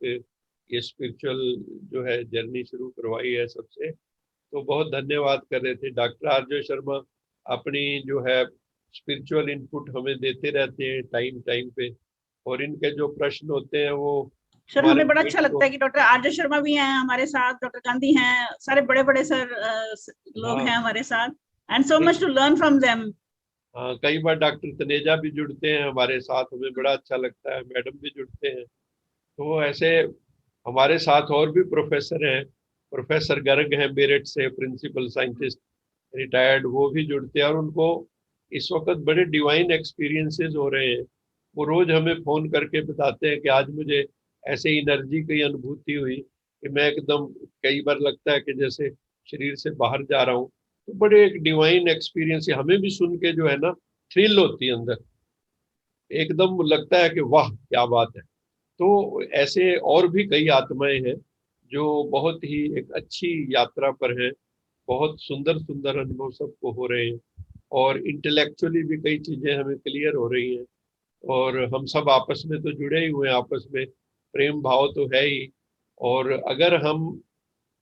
ये स्पिरिचुअल जो है जर्नी शुरू करवाई है सबसे. तो बहुत धन्यवाद कर रहे थे. डॉक्टर RJ शर्मा अपनी जो है स्पिरिचुअल इनपुट हमें देते रहते हैं टाइम पे, और इनके जो प्रश्न होते हैं वो सर हमें बड़ा अच्छा लगता है कि डॉक्टर RJ शर्मा भी हैं हमारे साथ, डॉक्टर गांधी हैं, सारे बड़े बड़े सर लोग हैं हमारे साथ, and so much to learn from them. हाँ, कई बार डॉक्टर तनेजा भी जुड़ते हैं हमारे साथ, हमें बड़ा अच्छा लगता है. मैडम भी जुड़ते हैं. तो ऐसे हमारे साथ और भी प्रोफेसर हैं. प्रोफेसर गर्ग हैं मेरठ से, प्रिंसिपल साइंटिस्ट रिटायर्ड, वो भी जुड़ते हैं. और उनको इस वक्त बड़े डिवाइन एक्सपीरियंसेस हो रहे हैं. वो रोज हमें फोन करके बताते हैं कि आज मुझे ऐसे एनर्जी की अनुभूति हुई कि मैं एकदम, कई बार लगता है कि जैसे शरीर से बाहर जा रहा हूँ. तो बड़े एक डिवाइन एक्सपीरियंस है. हमें भी सुन के जो है ना थ्रिल होती है अंदर, एकदम लगता है कि वाह क्या बात है. तो ऐसे और भी कई आत्माएं हैं जो बहुत ही एक अच्छी यात्रा पर हैं. बहुत सुंदर सुंदर अनुभव सबको हो रहे हैं, और इंटेलेक्चुअली भी कई चीजें हमें क्लियर हो रही हैं. और हम सब आपस में तो जुड़े ही हुए हैं, आपस में प्रेम भाव तो है ही. और अगर हम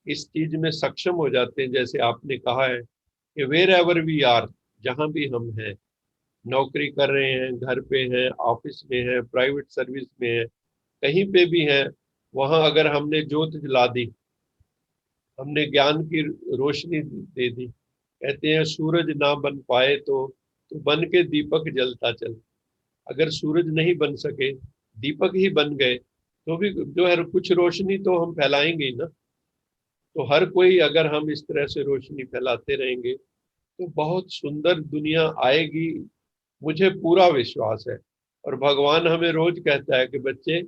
इस चीज में सक्षम हो जाते हैं, जैसे आपने कहा है कि वेर एवर वी आर, जहाँ भी हम हैं, नौकरी कर रहे हैं, घर पे हैं, ऑफिस में हैं, प्राइवेट सर्विस में हैं, कहीं पे भी हैं, वहां अगर हमने ज्योत जला दी, हमने ज्ञान की रोशनी दे दी, कहते हैं सूरज ना बन पाए तो बन के दीपक जलता चल। अगर सूरज नहीं बन सके, दीपक ही बन गए, तो भी जो है कुछ रोशनी तो हम फैलाएंगे ही ना। तो हर कोई अगर हम इस तरह से रोशनी फैलाते रहेंगे तो बहुत सुंदर दुनिया आएगी, मुझे पूरा विश्वास है। और भगवान हमें रोज कहता है कि बच्चे,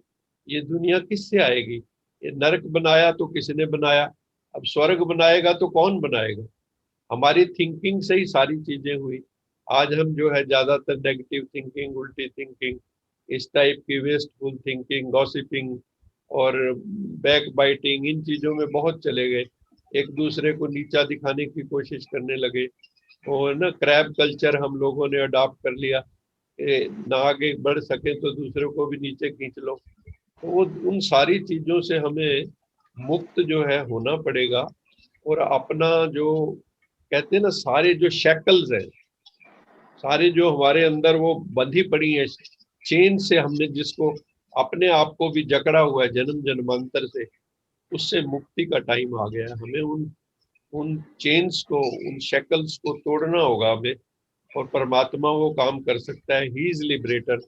ये दुनिया किससे आएगी? ये नरक बनाया तो किसने बनाया, अब स्वर्ग बनाएगा तो कौन बनाएगा? हमारी थिंकिंग से ही सारी चीजें हुई। आज हम जो है ज्यादातर नेगेटिव थिंकिंग, उल्टी थिंकिंग, इस टाइप की वेस्टफुल थिंकिंग, गॉसिपिंग और बैक बाइटिंग, इन चीजों में बहुत चले गए। एक दूसरे को नीचा दिखाने की कोशिश करने लगे, और ना क्रैब कल्चर हम लोगों ने अडॉप्ट कर लिया, ना आगे बढ़ सके तो दूसरों को भी नीचे खींच लो। तो वो उन सारी चीजों से हमें मुक्त जो है होना पड़ेगा। और अपना जो कहते हैं ना, सारे जो शैकल्स है, सारे जो हमारे अंदर वो बंधी पड़ी है चेन से, हमने जिसको अपने आप को भी जकड़ा हुआ है जन्म जन्मांतर से, उससे मुक्ति का टाइम आ गया है। हमें उन चेन्स को, उन शैकल्स को तोड़ना होगा हमें। और परमात्मा वो काम कर सकता है। He is liberator,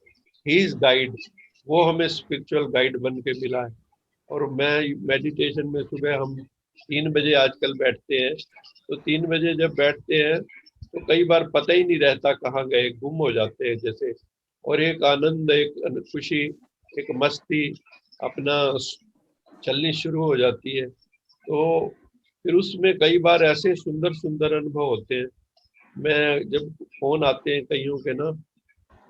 he is guide. वो हमें स्पिरिचुअल गाइड बन के मिला है। और मैं मेडिटेशन में सुबह हम 3 बजे आजकल बैठते हैं, तो 3 बजे जब बैठते हैं तो कई बार पता ही नहीं रहता कहाँ गए, गुम हो जाते हैं जैसे। और एक आनंद, एक खुशी, एक मस्ती अपना चलनी शुरू हो जाती है। तो फिर उसमें कई बार ऐसे सुंदर सुंदर अनुभव होते हैं। मैं जब फोन आते हैं कईयों के ना,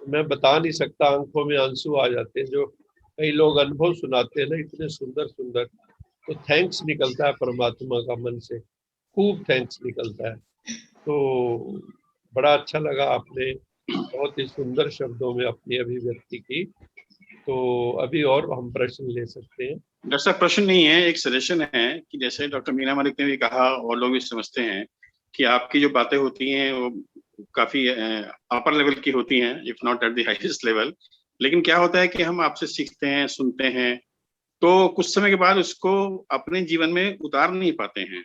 मैं बता नहीं सकता, आंखों में आंसू आ जाते हैं। जो कई लोग अनुभव सुनाते हैं ना, इतने सुंदर सुंदर, तो थैंक्स निकलता है परमात्मा का मन से, खूब थैंक्स निकलता है। तो बड़ा अच्छा लगा, आपने बहुत ही सुंदर शब्दों में अपनी अभिव्यक्ति की। तो अभी और हम प्रश्न ले सकते हैं। डॉक्टर साहब, प्रश्न नहीं है, एक सजेशन है कि जैसे डॉक्टर मीना मलिक ने भी कहा और लोग भी समझते हैं कि आपकी जो बातें होती हैं वो काफी अपर लेवल की होती हैं, if not at the highest level. लेकिन क्या होता है कि हम आपसे सीखते हैं, सुनते हैं, तो कुछ समय के बाद उसको अपने जीवन में उतार नहीं पाते हैं।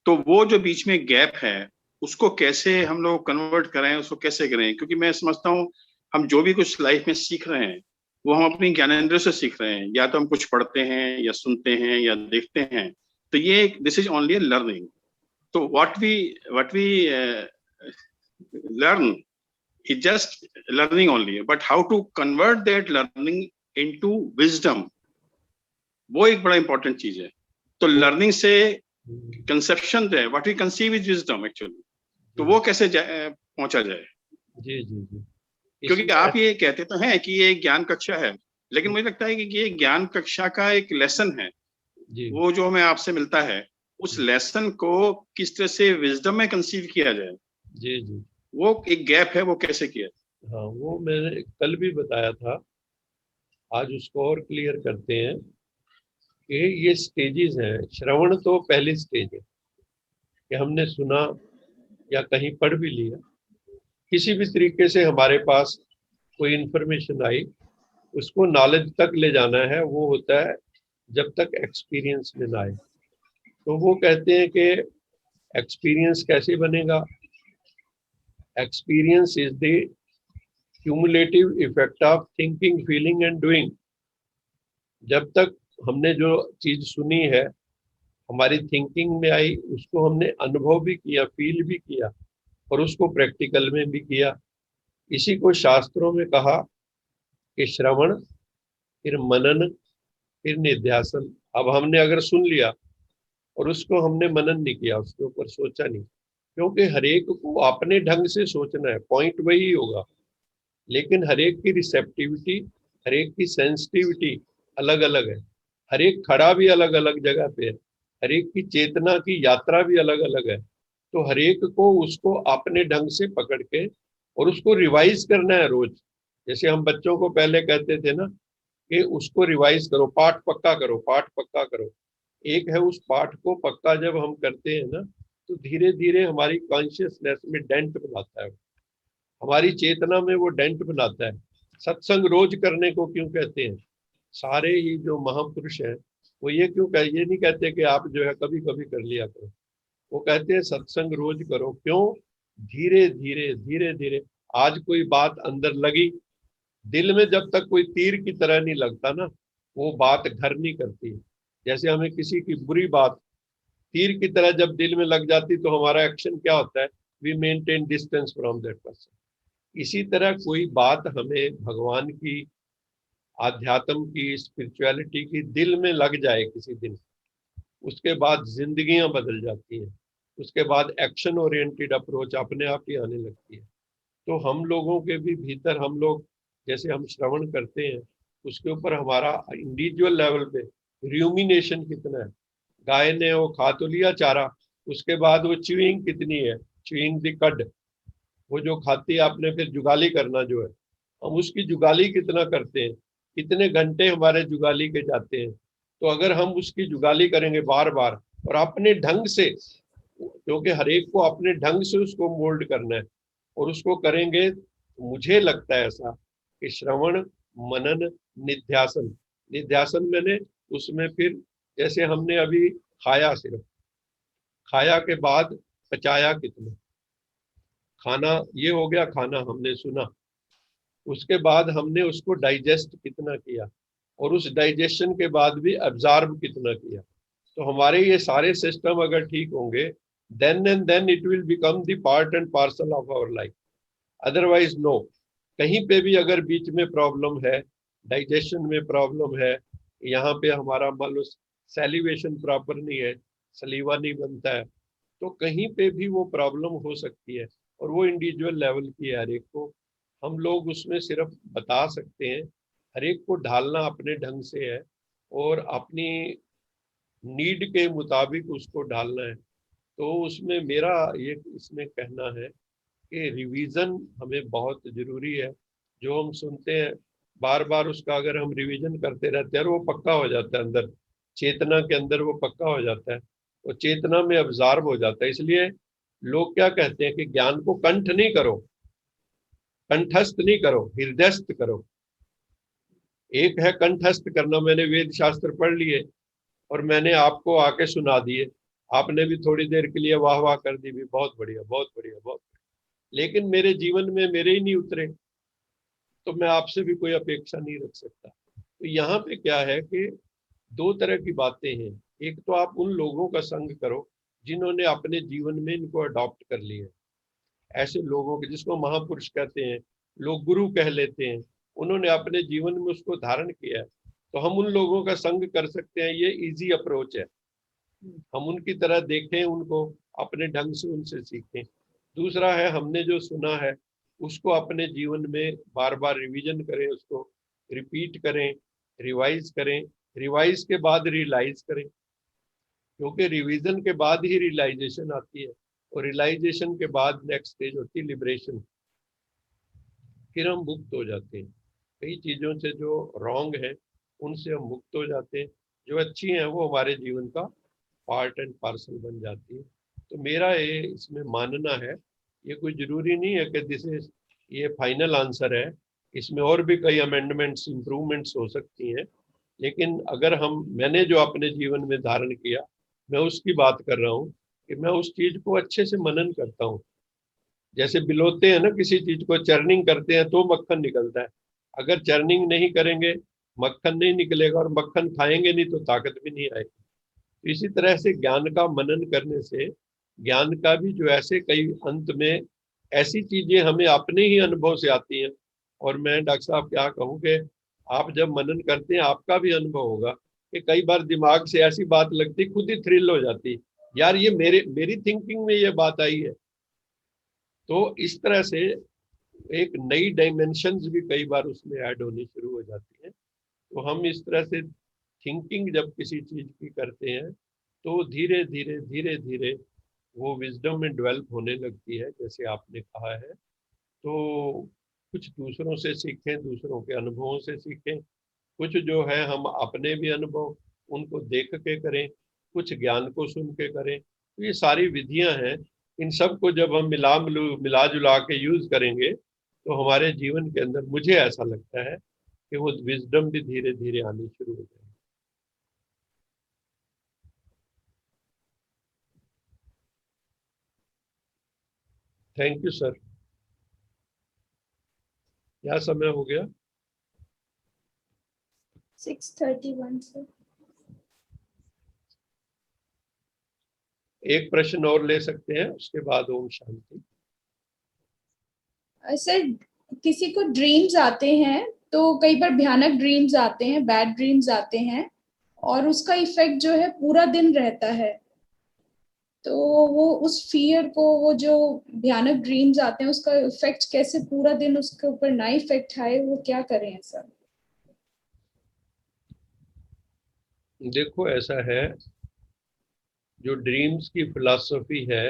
तो वो जो बीच में गैप है, उसको कैसे हम लोग कन्वर्ट करें, उसको कैसे करें? क्योंकि मैं समझता हूँ हम जो भी कुछ लाइफ में सीख रहे हैं वो हम अपनी ज्ञानेंद्रियों से सीख रहे हैं, या तो हम कुछ पढ़ते हैं या सुनते हैं या देखते हैं। तो ये this is only a learning. तो what we learn is just learning only, but how to convert that learning into wisdom, वो एक बड़ा इंपॉर्टेंट चीज है। तो लर्निंग से कंसेप्शन जो है, what we conceive is wisdom actually, तो वो कैसे पहुंचा जाए? जी जी जी। क्योंकि आप ये कहते तो हैं कि ये ज्ञान कक्षा है, लेकिन मुझे लगता है कि ये ज्ञान कक्षा का एक लेसन है जी वो जो हमें आपसे मिलता है, उस लेसन को किस तरह से विजडम में कंसीव किया जाए, जी जी। वो एक गैप है, वो कैसे किया? हाँ, वो मैंने कल भी बताया था, आज उसको और क्लियर करते हैं कि ये स्टेजेस हैं। श्रवण तो पहली स्टेज है कि हमने सुना या कहीं पढ़ भी लिया, किसी भी तरीके से हमारे पास कोई इंफॉर्मेशन आई, उसको नॉलेज तक ले जाना है। वो होता है जब तक एक्सपीरियंस में ना आए। तो वो कहते हैं कि एक्सपीरियंस कैसे बनेगा? Experience is the cumulative effect of thinking, feeling and doing. जब तक हमने जो चीज सुनी है, हमारी थिंकिंग में आई, उसको हमने अनुभव भी किया, फील भी किया, और उसको प्रैक्टिकल में भी किया। इसी को शास्त्रों में कहा कि श्रवण, फिर मनन, फिर निध्यासन। अब हमने अगर सुन लिया और उसको हमने मनन नहीं किया, उसके ऊपर सोचा नहीं, क्योंकि हरेक को अपने ढंग से सोचना है, पॉइंट वही होगा। लेकिन हरेक की रिसेप्टिविटी, हरेक की सेंसिटिविटी अलग अलग है। हरेक खड़ा भी अलग अलग जगह पे है, हरेक की चेतना की यात्रा भी अलग अलग है। तो हरेक को उसको अपने ढंग से पकड़ के और उसको रिवाइज करना है रोज। जैसे हम बच्चों को पहले कहते थे ना कि उसको रिवाइज करो, पाठ पक्का करो, पाठ पक्का करो। एक है उस पाठ को पक्का जब हम करते हैं ना, तो धीरे धीरे हमारी कॉन्शियसनेस में डेंट बनाता है। हमारी चेतना में वो डेंट बनाता है। सत्संग रोज करने को क्यों कहते हैं? सारे ही जो महापुरुष हैं वो ये ये नहीं कहते कि आप जो है कभी कभी कर लिया करो। वो कहते हैं सत्संग रोज करो। क्यों? धीरे धीरे धीरे धीरे। आज कोई बात अंदर लगी, दिल में जब तक कोई तीर की तरह नहीं लगता ना, वो बात घर नहीं करती। जैसे हमें किसी की बुरी बात तीर की तरह जब दिल में लग जाती तो हमारा एक्शन क्या होता है? We maintain distance from that person. इसी तरह कोई बात हमें भगवान की, आध्यात्म की, स्पिरिचुअलिटी की दिल में लग जाए किसी दिन, उसके बाद जिंदगियां बदल जाती हैं। उसके बाद एक्शन ओरिएंटेड अप्रोच अपने आप ही आने लगती है। तो हम लोगों के भी भीतर, हम लोग जैसे हम श्रवण करते हैं उसके ऊपर हमारा इंडिविजुअल लेवल पे र्यूमिनेशन कितना है। गाय ने वो खा तो लिया चारा, उसके बाद वो च्यूइंग कितनी है, च्यूइंग द कड, वो जो खाती है आपने, फिर जुगाली करना जो है, हम उसकी जुगाली कितना करते हैं, कितने घंटे हमारे जुगाली के जाते हैं। तो अगर हम उसकी जुगाली करेंगे बार बार और अपने ढंग से, क्योंकि हर एक को अपने ढंग से उसको मोल्ड करना है, और उसको करेंगे, मुझे लगता है ऐसा कि श्रवण, मनन, निध्यासन, निध्यासन मैंने उसमें फिर जैसे हमने अभी खाया, सिर्फ खाया के बाद पचाया कितना, खाना ये हो गया, खाना हमने सुना, उसके बाद हमने उसको डाइजेस्ट कितना किया, और उस डाइजेशन के बाद भी अब्जॉर्ब कितना किया। तो हमारे ये सारे सिस्टम अगर ठीक होंगे, then and then it will become the part and parcel of our life. Otherwise no. कहीं पे भी अगर बीच में प्रॉब्लम है, डाइजेशन में प्रॉब्लम है, यहाँ पे हमारा मान लो सैलिवेशन प्रॉपर नहीं है, सलीवा नहीं बनता है, तो कहीं पे भी वो प्रॉब्लम हो सकती है। और वो इंडिविजुअल लेवल की है, हर एक को हम लोग उसमें सिर्फ बता सकते हैं, हर एक को ढालना अपने ढंग से है और अपनी नीड के मुताबिक उसको ढालना है। तो उसमें मेरा ये इसमें कहना है कि रिवीजन हमें बहुत जरूरी है। जो हम सुनते हैं बार बार, उसका अगर हम रिवीजन करते रहते हैं, वो पक्का हो जाता है अंदर, चेतना के अंदर वो पक्का हो जाता है, वो चेतना में अब्जॉर्ब हो जाता है। इसलिए लोग क्या कहते हैं कि ज्ञान को कंठ नहीं करो, कंठस्थ नहीं करो, हृदयस्थ करो। एक है कंठस्थ करना, मैंने वेद शास्त्र पढ़ लिए और मैंने आपको आके सुना दिए, आपने भी थोड़ी देर के लिए वाह वाह कर दी, भी बहुत बढ़िया बहुत बढ़िया बहुत बढ़िया, लेकिन मेरे जीवन में मेरे ही नहीं उतरे, तो मैं आपसे भी कोई अपेक्षा नहीं रख सकता। तो यहाँ पे क्या है कि दो तरह की बातें हैं। एक तो आप उन लोगों का संग करो जिन्होंने अपने जीवन में इनको अडॉप्ट कर लिया है, ऐसे लोगों के जिसको महापुरुष कहते हैं, लोग गुरु कह लेते हैं, उन्होंने अपने जीवन में उसको धारण किया है, तो हम उन लोगों का संग कर सकते हैं। ये इजी अप्रोच है, हम उनकी तरह देखें, उनको अपने ढंग से उनसे सीखें। दूसरा है हमने जो सुना है उसको अपने जीवन में बार बार रिवीजन करें, उसको रिपीट करें, रिवाइज करें, रिवाइज के बाद रियलाइज करें, क्योंकि रिवीजन के बाद ही रियलाइजेशन आती है, और रियलाइजेशन के बाद नेक्स्ट स्टेज होती है लिबरेशन। फिर हम मुक्त हो जाते हैं कई चीज़ों से जो रॉन्ग है, उनसे हम मुक्त हो जाते हैं, जो अच्छी हैं वो हमारे जीवन का पार्ट एंड पार्सल बन जाती है। तो मेरा ये इसमें मानना है, ये कोई जरूरी नहीं है कि दिस इज ये फाइनल आंसर है, इसमें और भी कई अमेंडमेंट्स, इम्प्रूवमेंट्स हो सकती हैं, लेकिन अगर मैंने जो अपने जीवन में धारण किया, मैं उसकी बात कर रहा हूँ कि मैं उस चीज को अच्छे से मनन करता हूँ। जैसे बिलोते हैं ना, किसी चीज को चर्निंग करते हैं तो मक्खन निकलता है, अगर चर्निंग नहीं करेंगे मक्खन नहीं निकलेगा, और मक्खन खाएंगे नहीं तो ताकत भी नहीं आएगी। तो इसी तरह से ज्ञान का मनन करने से ज्ञान का भी जो ऐसे कई अंत में ऐसी चीजें हमें अपने ही अनुभव से आती हैं। और मैं डॉक्टर साहब क्या कहूँ कि आप जब मनन करते हैं आपका भी अनुभव होगा कि कई बार दिमाग से ऐसी बात लगती, खुद ही थ्रिल हो जाती, यार ये मेरी थिंकिंग में ये बात आई है। तो इस तरह से एक नई डायमेंशंस भी कई बार उसमें ऐड होनी शुरू हो जाती है। तो हम इस तरह से थिंकिंग जब किसी चीज की करते हैं तो धीरे धीरे धीरे धीरे वो विजडम में डेवलप होने लगती है, जैसे आपने कहा है। तो कुछ दूसरों से सीखें, दूसरों के अनुभवों से सीखें, कुछ जो है हम अपने भी अनुभव उनको देख के करें, कुछ ज्ञान को सुन के करें। तो ये सारी विधियां हैं, इन सब को जब हम मिला जुला के यूज करेंगे तो हमारे जीवन के अंदर मुझे ऐसा लगता है कि वो विजडम भी धीरे धीरे आनी शुरू हो जाएगी। Thank you sir. क्या समय हो गया? 6:31 सर। एक प्रश्न और ले सकते हैं, उसके बाद ओम शांति। सर किसी को ड्रीम्स आते हैं तो कई बार भयानक ड्रीम्स आते हैं, बैड ड्रीम्स आते हैं, और उसका इफेक्ट जो है पूरा दिन रहता है। तो वो उस फियर को, वो जो भयानक ड्रीम्स आते हैं, उसका इफेक्ट कैसे पूरा दिन उसके ऊपर ना इफेक्ट आए, वो क्या करें सर? देखो ऐसा है, जो ड्रीम्स की फिलॉसफी है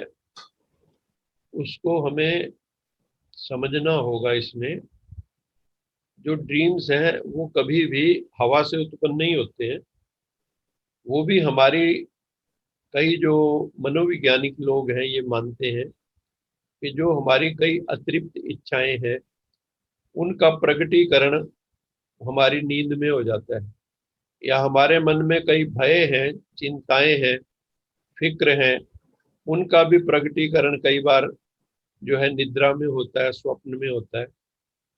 उसको हमें समझना होगा। इसमें जो ड्रीम्स हैं वो कभी भी हवा से उत्पन्न नहीं होते हैं। वो भी हमारी कई जो मनोवैज्ञानिक लोग हैं ये मानते हैं कि जो हमारी कई अतिरिक्त इच्छाएं हैं उनका प्रकटीकरण हमारी नींद में हो जाता है, या हमारे मन में कई भय हैं, चिंताएं हैं, फिक्र हैं, उनका भी प्रकटीकरण कई बार जो है निद्रा में होता है, स्वप्न में होता है।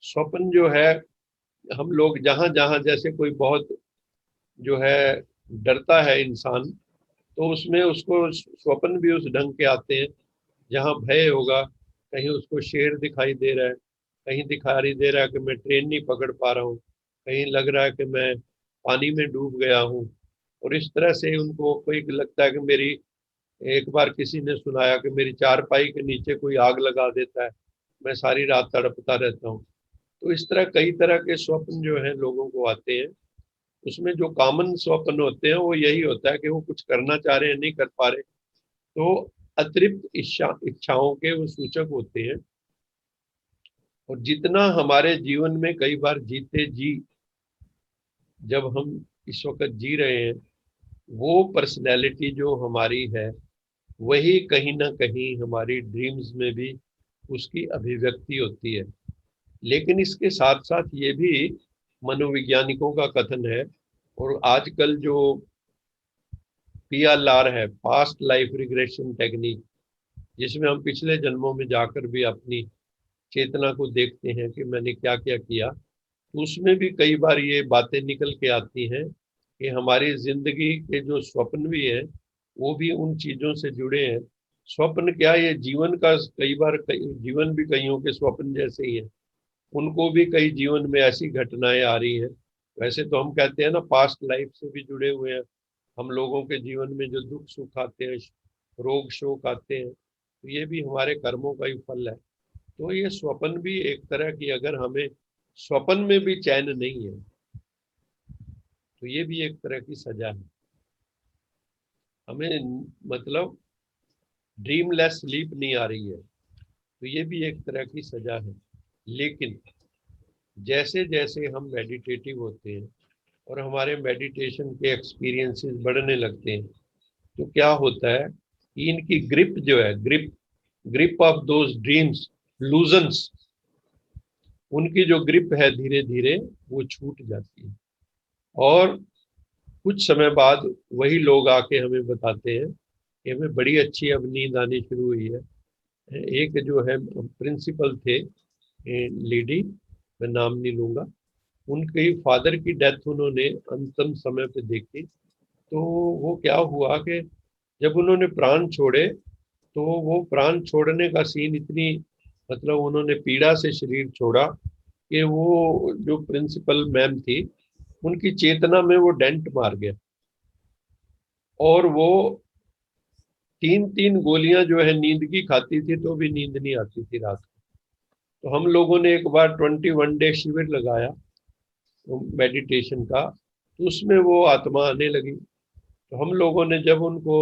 स्वप्न जो है, हम लोग जहां जहां जैसे कोई बहुत जो है डरता है इंसान, तो उसमें उसको स्वप्न भी उस ढंग के आते हैं जहां भय होगा। कहीं उसको शेर दिखाई दे रहा है, कहीं दिखाई दे रहा है कि मैं ट्रेन नहीं पकड़ पा रहा हूँ, कहीं लग रहा है कि मैं पानी में डूब गया हूँ। और इस तरह से उनको कोई लगता है कि मेरी, एक बार किसी ने सुनाया कि मेरी चारपाई के नीचे कोई आग लगा देता है, मैं सारी रात तड़पता रहता हूँ। तो इस तरह कई तरह के स्वप्न जो है लोगों को आते हैं। उसमें जो कॉमन स्वप्न होते हैं वो यही होता है कि वो कुछ करना चाह रहे हैं, नहीं कर पा रहे, तो अतिरिक्त इच्छाओं के वो सूचक होते हैं। और जितना हमारे जीवन में कई बार जीते जी, जब हम इस वक्त जी रहे हैं, वो पर्सनैलिटी जो हमारी है वही कहीं ना कहीं हमारी ड्रीम्स में भी उसकी अभिव्यक्ति होती है। लेकिन इसके साथ साथ ये भी मनोवैज्ञानिकों का कथन है, और आजकल जो PLR है, पास्ट लाइफ रिग्रेशन टेक्निक, जिसमें हम पिछले जन्मों में जाकर भी अपनी चेतना को देखते हैं कि मैंने क्या क्या किया, तो उसमें भी कई बार ये बातें निकल के आती हैं कि हमारी जिंदगी के जो स्वप्न भी हैं वो भी उन चीजों से जुड़े हैं। स्वप्न क्या, ये जीवन का कई बार जीवन भी कईयों के स्वप्न जैसे ही है, उनको भी कई जीवन में ऐसी घटनाएं आ रही हैं। वैसे तो हम कहते हैं ना, पास्ट लाइफ से भी जुड़े हुए हैं। हम लोगों के जीवन में जो दुख सुख आते हैं, रोग शोक आते हैं, तो ये भी हमारे कर्मों का ही फल है। तो ये स्वप्न भी एक तरह की, अगर हमें स्वप्न में भी चैन नहीं है तो ये भी एक तरह की सजा है। हमें मतलब ड्रीमलेस स्लीप नहीं आ रही है तो ये भी एक तरह की सजा है। लेकिन जैसे जैसे हम मेडिटेटिव होते हैं और हमारे मेडिटेशन के एक्सपीरियंसेस बढ़ने लगते हैं, तो क्या होता है कि इनकी ग्रिप जो है, grip of those dreams loosens, उनकी जो ग्रिप है धीरे धीरे वो छूट जाती है। और कुछ समय बाद वही लोग आके हमें बताते हैं कि हमें बड़ी अच्छी अब नींद आनी शुरू हुई है। एक जो है प्रिंसिपल थे, लेडी, मैं नाम नहीं लूंगा, उनके फादर की डेथ उन्होंने अंतिम समय पे देखी। तो वो क्या हुआ कि जब उन्होंने प्राण छोड़े, तो वो प्राण छोड़ने का सीन इतनी, मतलब उन्होंने पीड़ा से शरीर छोड़ा कि वो जो प्रिंसिपल मैम थी उनकी चेतना में वो डेंट मार गया, और वो 3-3 गोलियां जो है नींद की खाती थी तो भी नींद नहीं आती थी रात को। तो हम लोगों ने एक बार 21 डे शिविर लगाया मेडिटेशन का, तो उसमें वो आत्मा आने लगी। तो हम लोगों ने जब उनको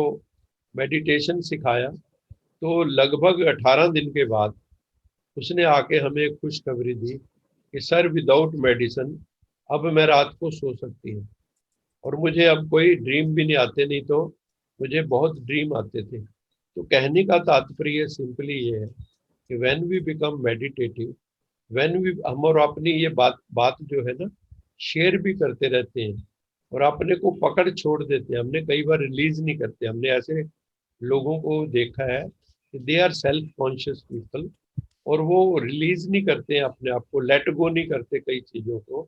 मेडिटेशन सिखाया तो लगभग 18 दिन के बाद उसने आके हमें एक खुशखबरी दी कि सर, विदाउट मेडिसिन अब मैं रात को सो सकती हूँ, और मुझे अब कोई ड्रीम भी नहीं आते, नहीं तो मुझे बहुत ड्रीम आते थे। तो कहने का तात्पर्य सिंपली ये है कि when we become meditative, when we हम और अपनी ये बात जो है ना शेयर भी करते रहते हैं और अपने को पकड़ छोड़ देते हैं, हमने कई बार रिलीज नहीं करते। हमने ऐसे लोगों को देखा है कि they are self conscious people और वो रिलीज नहीं करते हैं अपने आप को, लेट गो नहीं करते कई चीजों को।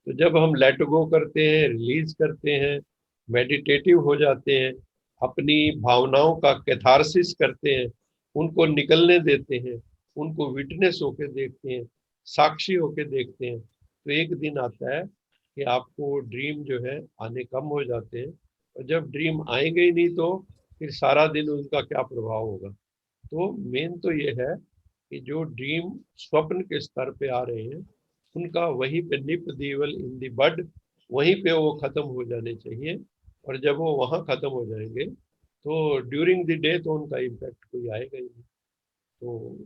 तो जब हम लेट गो करते हैं, रिलीज करते हैं, मेडिटेटिव हो जाते हैं, अपनी भावनाओं का कैथारसिस करते हैं, उनको निकलने देते हैं, उनको विटनेस होके देखते हैं, साक्षी होके देखते हैं, तो एक दिन आता है कि आपको ड्रीम जो है आने कम हो जाते हैं। और जब ड्रीम आएंगे ही नहीं तो फिर सारा दिन उनका क्या प्रभाव होगा। तो मेन तो ये है कि जो ड्रीम स्वप्न के स्तर पे आ रहे हैं उनका वहीं पे निप दीवल इन दी बड, वहीं पे वो खत्म हो जाने चाहिए। और जब वो वहां खत्म हो जाएंगे तो ड्यूरिंग द डे तो उनका इम्पैक्ट कोई आएगा ही नहीं। तो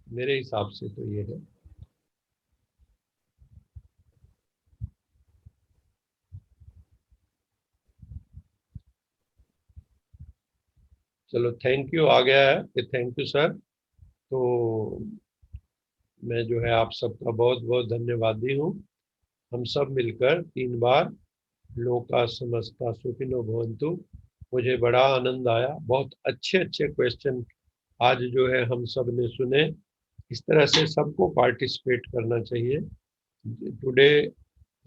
मेरे हिसाब से तो ये है। चलो थैंक यू आ गया है कि थैंक यू सर। तो मैं जो है आप सबका बहुत बहुत धन्यवादी हूँ। हम सब मिलकर 3 बार लोका समस्ता सुखिनो भवन्तु, मुझे बड़ा आनंद आया। बहुत अच्छे अच्छे क्वेश्चन आज जो है हम सब ने सुने। इस तरह से सबको पार्टिसिपेट करना चाहिए। टुडे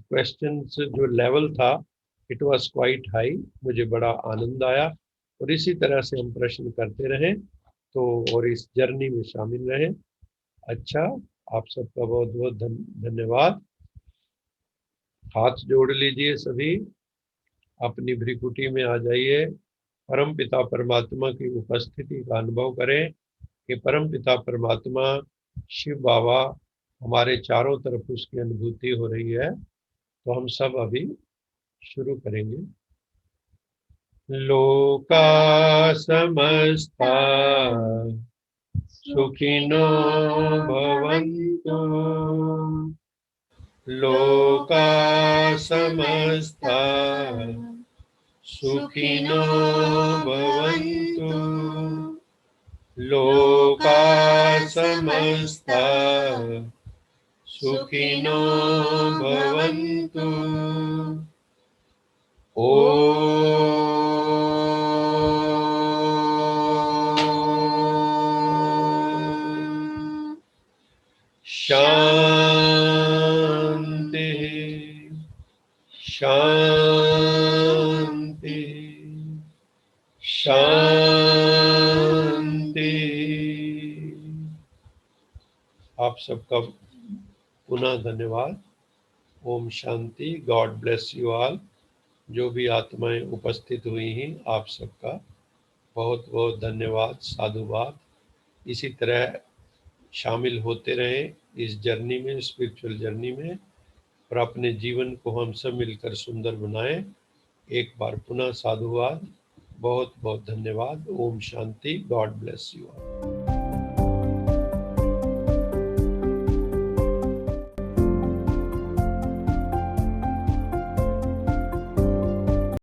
क्वेश्चंस जो लेवल था इट वाज क्वाइट हाई, मुझे बड़ा आनंद आया। और इसी तरह से हम प्रश्न करते रहें तो और इस जर्नी में शामिल रहें। अच्छा, आप सबका बहुत बहुत धन्यवाद। हाथ जोड़ लीजिए सभी, अपनी भ्रिकुटी में आ जाइए, परम पिता परमात्मा की उपस्थिति का अनुभव करें कि परम पिता परमात्मा शिव बाबा हमारे चारों तरफ उसकी अनुभूति हो रही है। तो हम सब अभी शुरू करेंगे। लोका समस्ता सुखिनो भवन्तु, लोका समस्ता सुखिनो भवन्तु, लोका समस्ता सुखिनो भवन्तु। शांति शांति शांति। आप सबका पुनः धन्यवाद। ओम शांति। God bless you all. जो भी आत्माएं उपस्थित हुई हैं आप सबका बहुत बहुत धन्यवाद, साधुवाद। इसी तरह शामिल होते रहें इस जर्नी में, स्पिरिचुअल जर्नी में, और अपने जीवन को हम सब मिलकर सुंदर बनाएं। एक बार पुनः साधुवाद, बहुत बहुत धन्यवाद। ओम शांति। God bless you all.